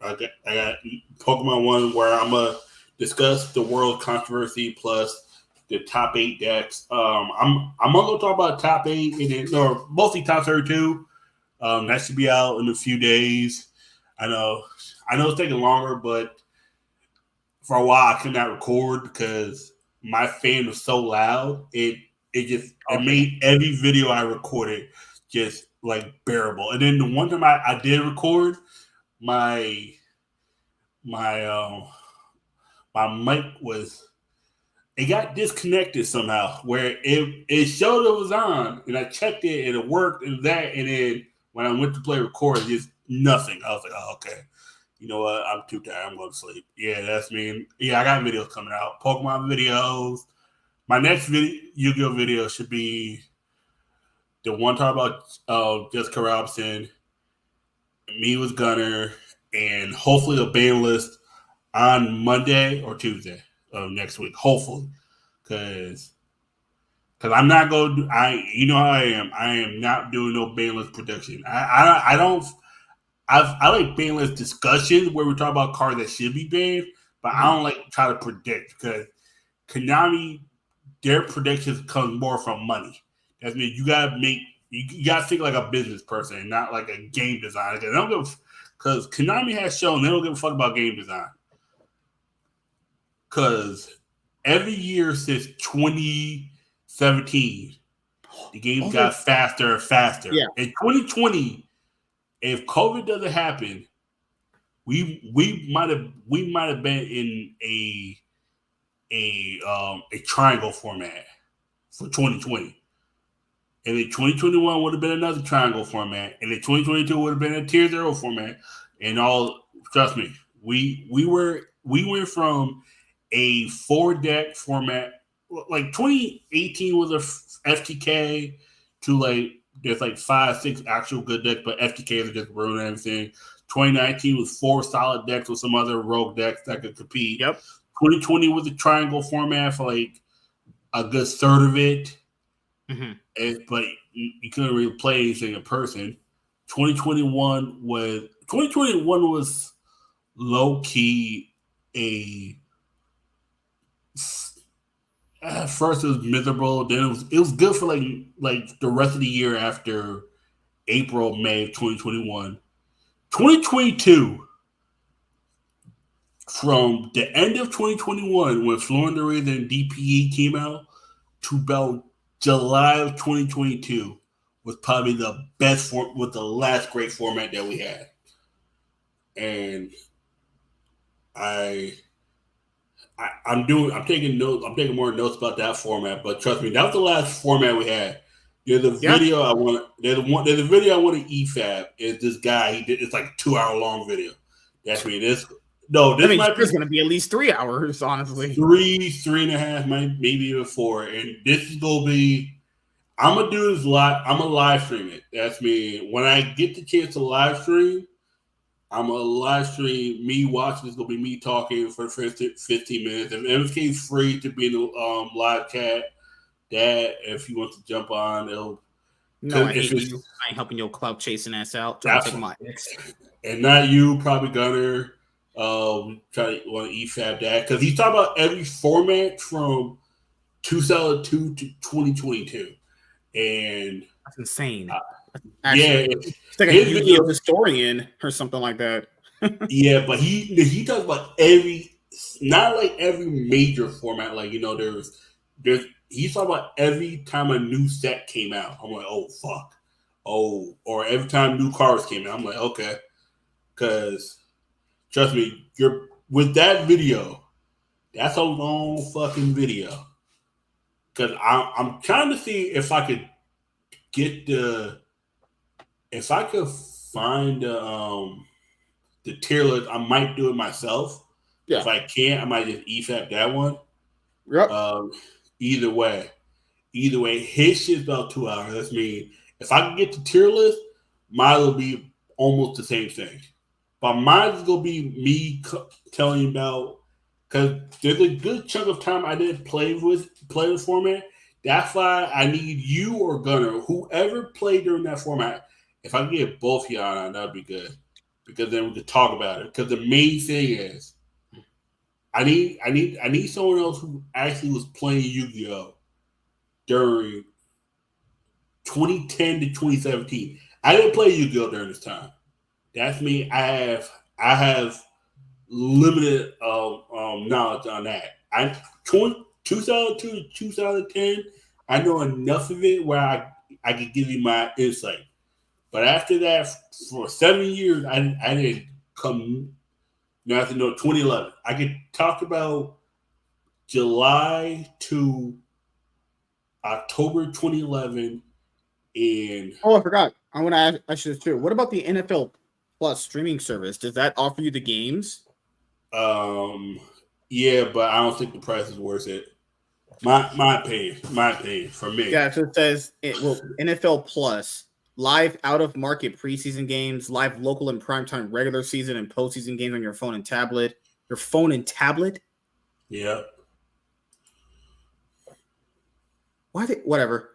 I got Pokemon one where I'm gonna discuss the world controversy plus the top 8 decks. I'm gonna talk about top 8 or mostly top 32. That should be out in a few days. I know it's taking longer, but for a while I could not record because my fan was so loud. It made every video I recorded just like bearable. And then the one time I did record, my mic it got disconnected somehow where it showed it was on and I checked it and it worked and then when I went to play record, just nothing. I was like, oh, okay. You know what? I'm too tired. I'm going to sleep. Yeah, that's me. Yeah, I got videos coming out. Pokemon videos. My next Yu-Gi-Oh video should be the one talk about Jessica Robinson, me with Gunner, and hopefully a ban list on Monday or Tuesday of next week, hopefully, because I'm not going to. You know how I am. I am not doing no banless prediction. I don't. I like banless discussions where we talk about cars that should be banned, but I don't like try to predict because Konami, their predictions come more from money. That means you gotta think like a business person and not like a game designer. Because Konami has shown they don't give a fuck about game design. Because every year since 2017, the game got faster and faster. Yeah. In 2020, if COVID doesn't happen, we might have been in a triangle format for 2020. And in 2021 would have been another triangle format, and in 2022 would have been a tier 0 format. And trust me, we went from a 4-deck format, like 2018 was a FTK, to like there's like 5-6 actual good decks, but FTKs are just ruining everything. 2019 was 4 solid decks with some other rogue decks that could compete. Yep. 2020 was a triangle format for like a good third of it. But you couldn't really play anything in person. 2021 was low key at first it was miserable. Then it was good for like the rest of the year after April, May of 2021. 2022, from the end of 2021 when Florida and DPE came out to about July of 2022 was probably the best with the last great format that we had. And I'm taking notes. I'm taking more notes about that format. But trust me, that was the last format we had. There's a video I want. There's a video I want to EFAB. Is this guy? It's like a 2-hour long video. That's me. This might be going to be at least 3 hours. Honestly, 3.5, maybe even 4. And this is gonna be. I'm gonna do this live. I'm gonna live stream it. That's me. When I get the chance to live stream, I'm gonna live stream me watching. It's gonna be me talking for the first 15 minutes. If MSK's free to be in the live chat, that if he wants to jump on, it'll. No, I hate you. I ain't helping your clout chasing ass out. Trying to take my ex. And not you, probably Gunner. Try to want to EFAB that because he's talking about every format from 2002 to 2022, and that's insane. Actually, it's like a Yu-Gi-Oh historian or something like that. Yeah, but he talks about not like every major format. Like there's he's talking about every time a new set came out. I'm like, oh fuck, or every time new cards came out. I'm like, okay, because trust me, with that video. That's a long fucking video. Because I'm trying to see if I could if I could find the tier list. I might do it myself. Yeah. If I can't, I might just EFAP that one. Yep. Either way, his shit's about 2 hours. That's me. If I can get the tier list, mine will be almost the same thing. But mine is gonna be me telling you about. Because there's a good chunk of time I didn't play the format. That's why I need you or Gunner, whoever played during that format. If I can get both of y'all on, that'd be good. Because then we could talk about it. Because the main thing is, I need someone else who actually was playing Yu-Gi-Oh! During 2010 to 2017. I didn't play Yu-Gi-Oh! During this time. That's me. I have limited knowledge on that. 2002 to 2010, I know enough of it where I could give you my insight. But after that, for 7 years, I didn't come. You have to know 2011. I could talk about July to October 2011. And I forgot. I want to ask you this too. What about the NFL Plus streaming service? Does that offer you the games? Yeah, but I don't think the price is worth it. My opinion, for me. Yeah, so it says NFL Plus, live out of market preseason games, live local and primetime regular season and postseason games on your phone and tablet. your phone and tablet. Yeah. Whatever.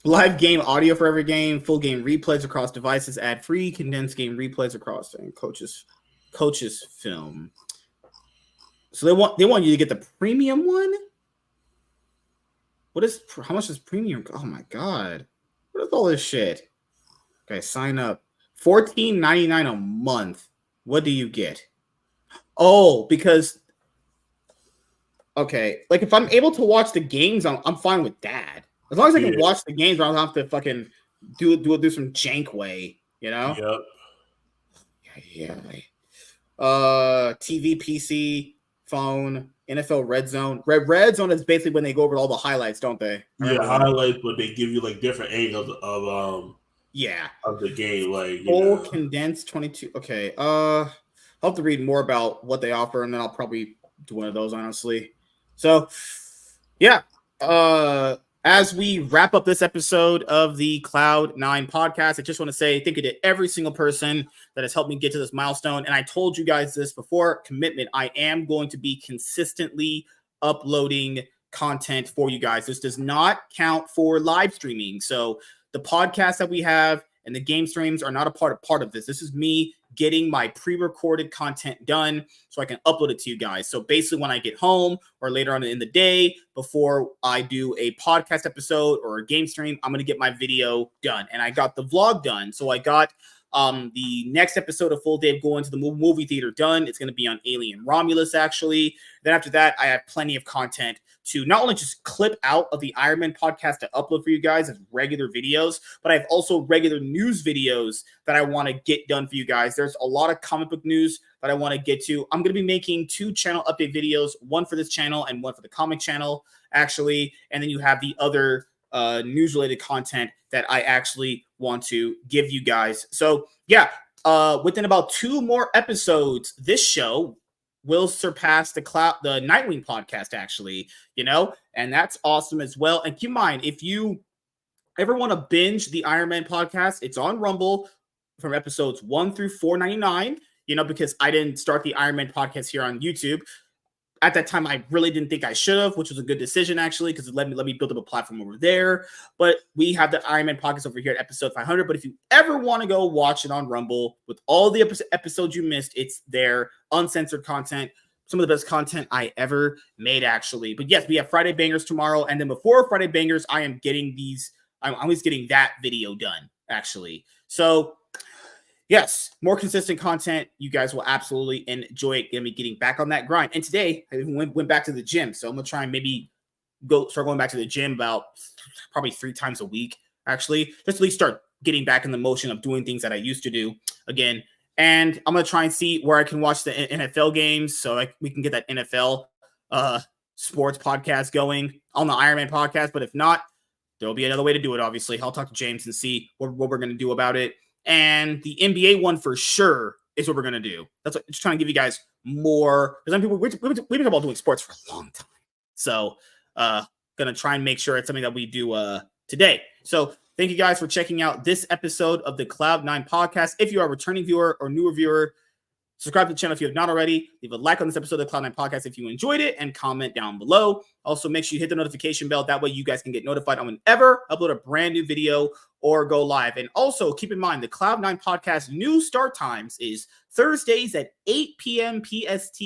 Live game audio for every game, full game replays across devices, ad-free, condensed game replays across, and coaches film. So they want you to get the premium one. How much is premium? Oh my god, what is all this shit? Okay, sign up. $14.99 a month. What do you get? Oh, because okay, like if I'm able to watch the games, I'm fine with that. As long as I can watch the games, I don't have to fucking do some jank way, you know? Yep. Yeah. TV, PC, phone, NFL Red Zone. Red Zone is basically when they go over all the highlights, don't they? Yeah, highlights, but they give you like different angles of the game, like full condensed 22. Okay, I'll have to read more about what they offer, and then I'll probably do one of those, honestly. So, yeah. As we wrap up this episode of the Cloud9 podcast, I just want to say thank you to every single person that has helped me get to this milestone. And I told you guys this before, commitment. I am going to be consistently uploading content for you guys. This does not count for live streaming. So the podcast that we have and the game streams are not a part of this. This is me getting my pre-recorded content done so I can upload it to you guys. So basically when I get home or later on in the day before I do a podcast episode or a game stream, I'm going to get my video done. And I got the vlog done. So I got the next episode of Full Day of Going to the movie theater done. It's going to be on Alien Romulus, actually. Then after that, I have plenty of content to not only just clip out of the Iron Man podcast to upload for you guys as regular videos, but I have also regular news videos that I want to get done for you guys. There's a lot of comic book news that I want to get to. I'm going to be making 2 channel update videos, one for this channel and one for the comic channel, actually. And then you have the other news-related content that I actually want to give you guys. So, yeah, within about 2 more episodes, this show will surpass the Nightwing podcast, actually, and that's awesome as well. And keep in mind, if you ever want to binge the Iron Man podcast, it's on Rumble from episodes 1 through 499, because I didn't start the Iron Man podcast here on YouTube. At that time, I really didn't think I should have, which was a good decision, actually, because it let me build up a platform over there. But we have the Iron Man podcast over here at episode 500. But if you ever want to go watch it on Rumble with all the episodes you missed, it's there, uncensored content, some of the best content I ever made, actually. But yes, we have Friday Bangers tomorrow. And then before Friday Bangers, I'm always getting that video done, actually. So yes, more consistent content. You guys will absolutely enjoy it. Gonna be getting back on that grind. And today, I went back to the gym. So I'm going to try and maybe start going back to the gym about probably 3 times a week, actually. Just at least start getting back in the motion of doing things that I used to do again. And I'm going to try and see where I can watch the NFL games so we can get that NFL sports podcast going on the Iron Man podcast. But if not, there'll be another way to do it, obviously. I'll talk to James and see what we're going to do about it. And the NBA one for sure is what we're going to do. That's what, just trying to give you guys more. Because we've been talking about doing sports for a long time. So, going to try and make sure it's something that we do today. So, thank you guys for checking out this episode of the Cloud9 podcast. If you are a returning viewer or newer viewer, subscribe to the channel if you have not already. Leave a like on this episode of the Cloud9 podcast if you enjoyed it, and comment down below. Also, make sure you hit the notification bell. That way you guys can get notified on whenever I upload a brand new video or go live. And also, keep in mind, the Cloud9 podcast new start times is Thursdays at 8 p.m. PST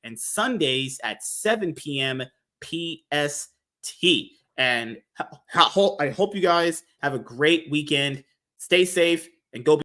and Sundays at 7 p.m. PST. And I hope you guys have a great weekend. Stay safe and go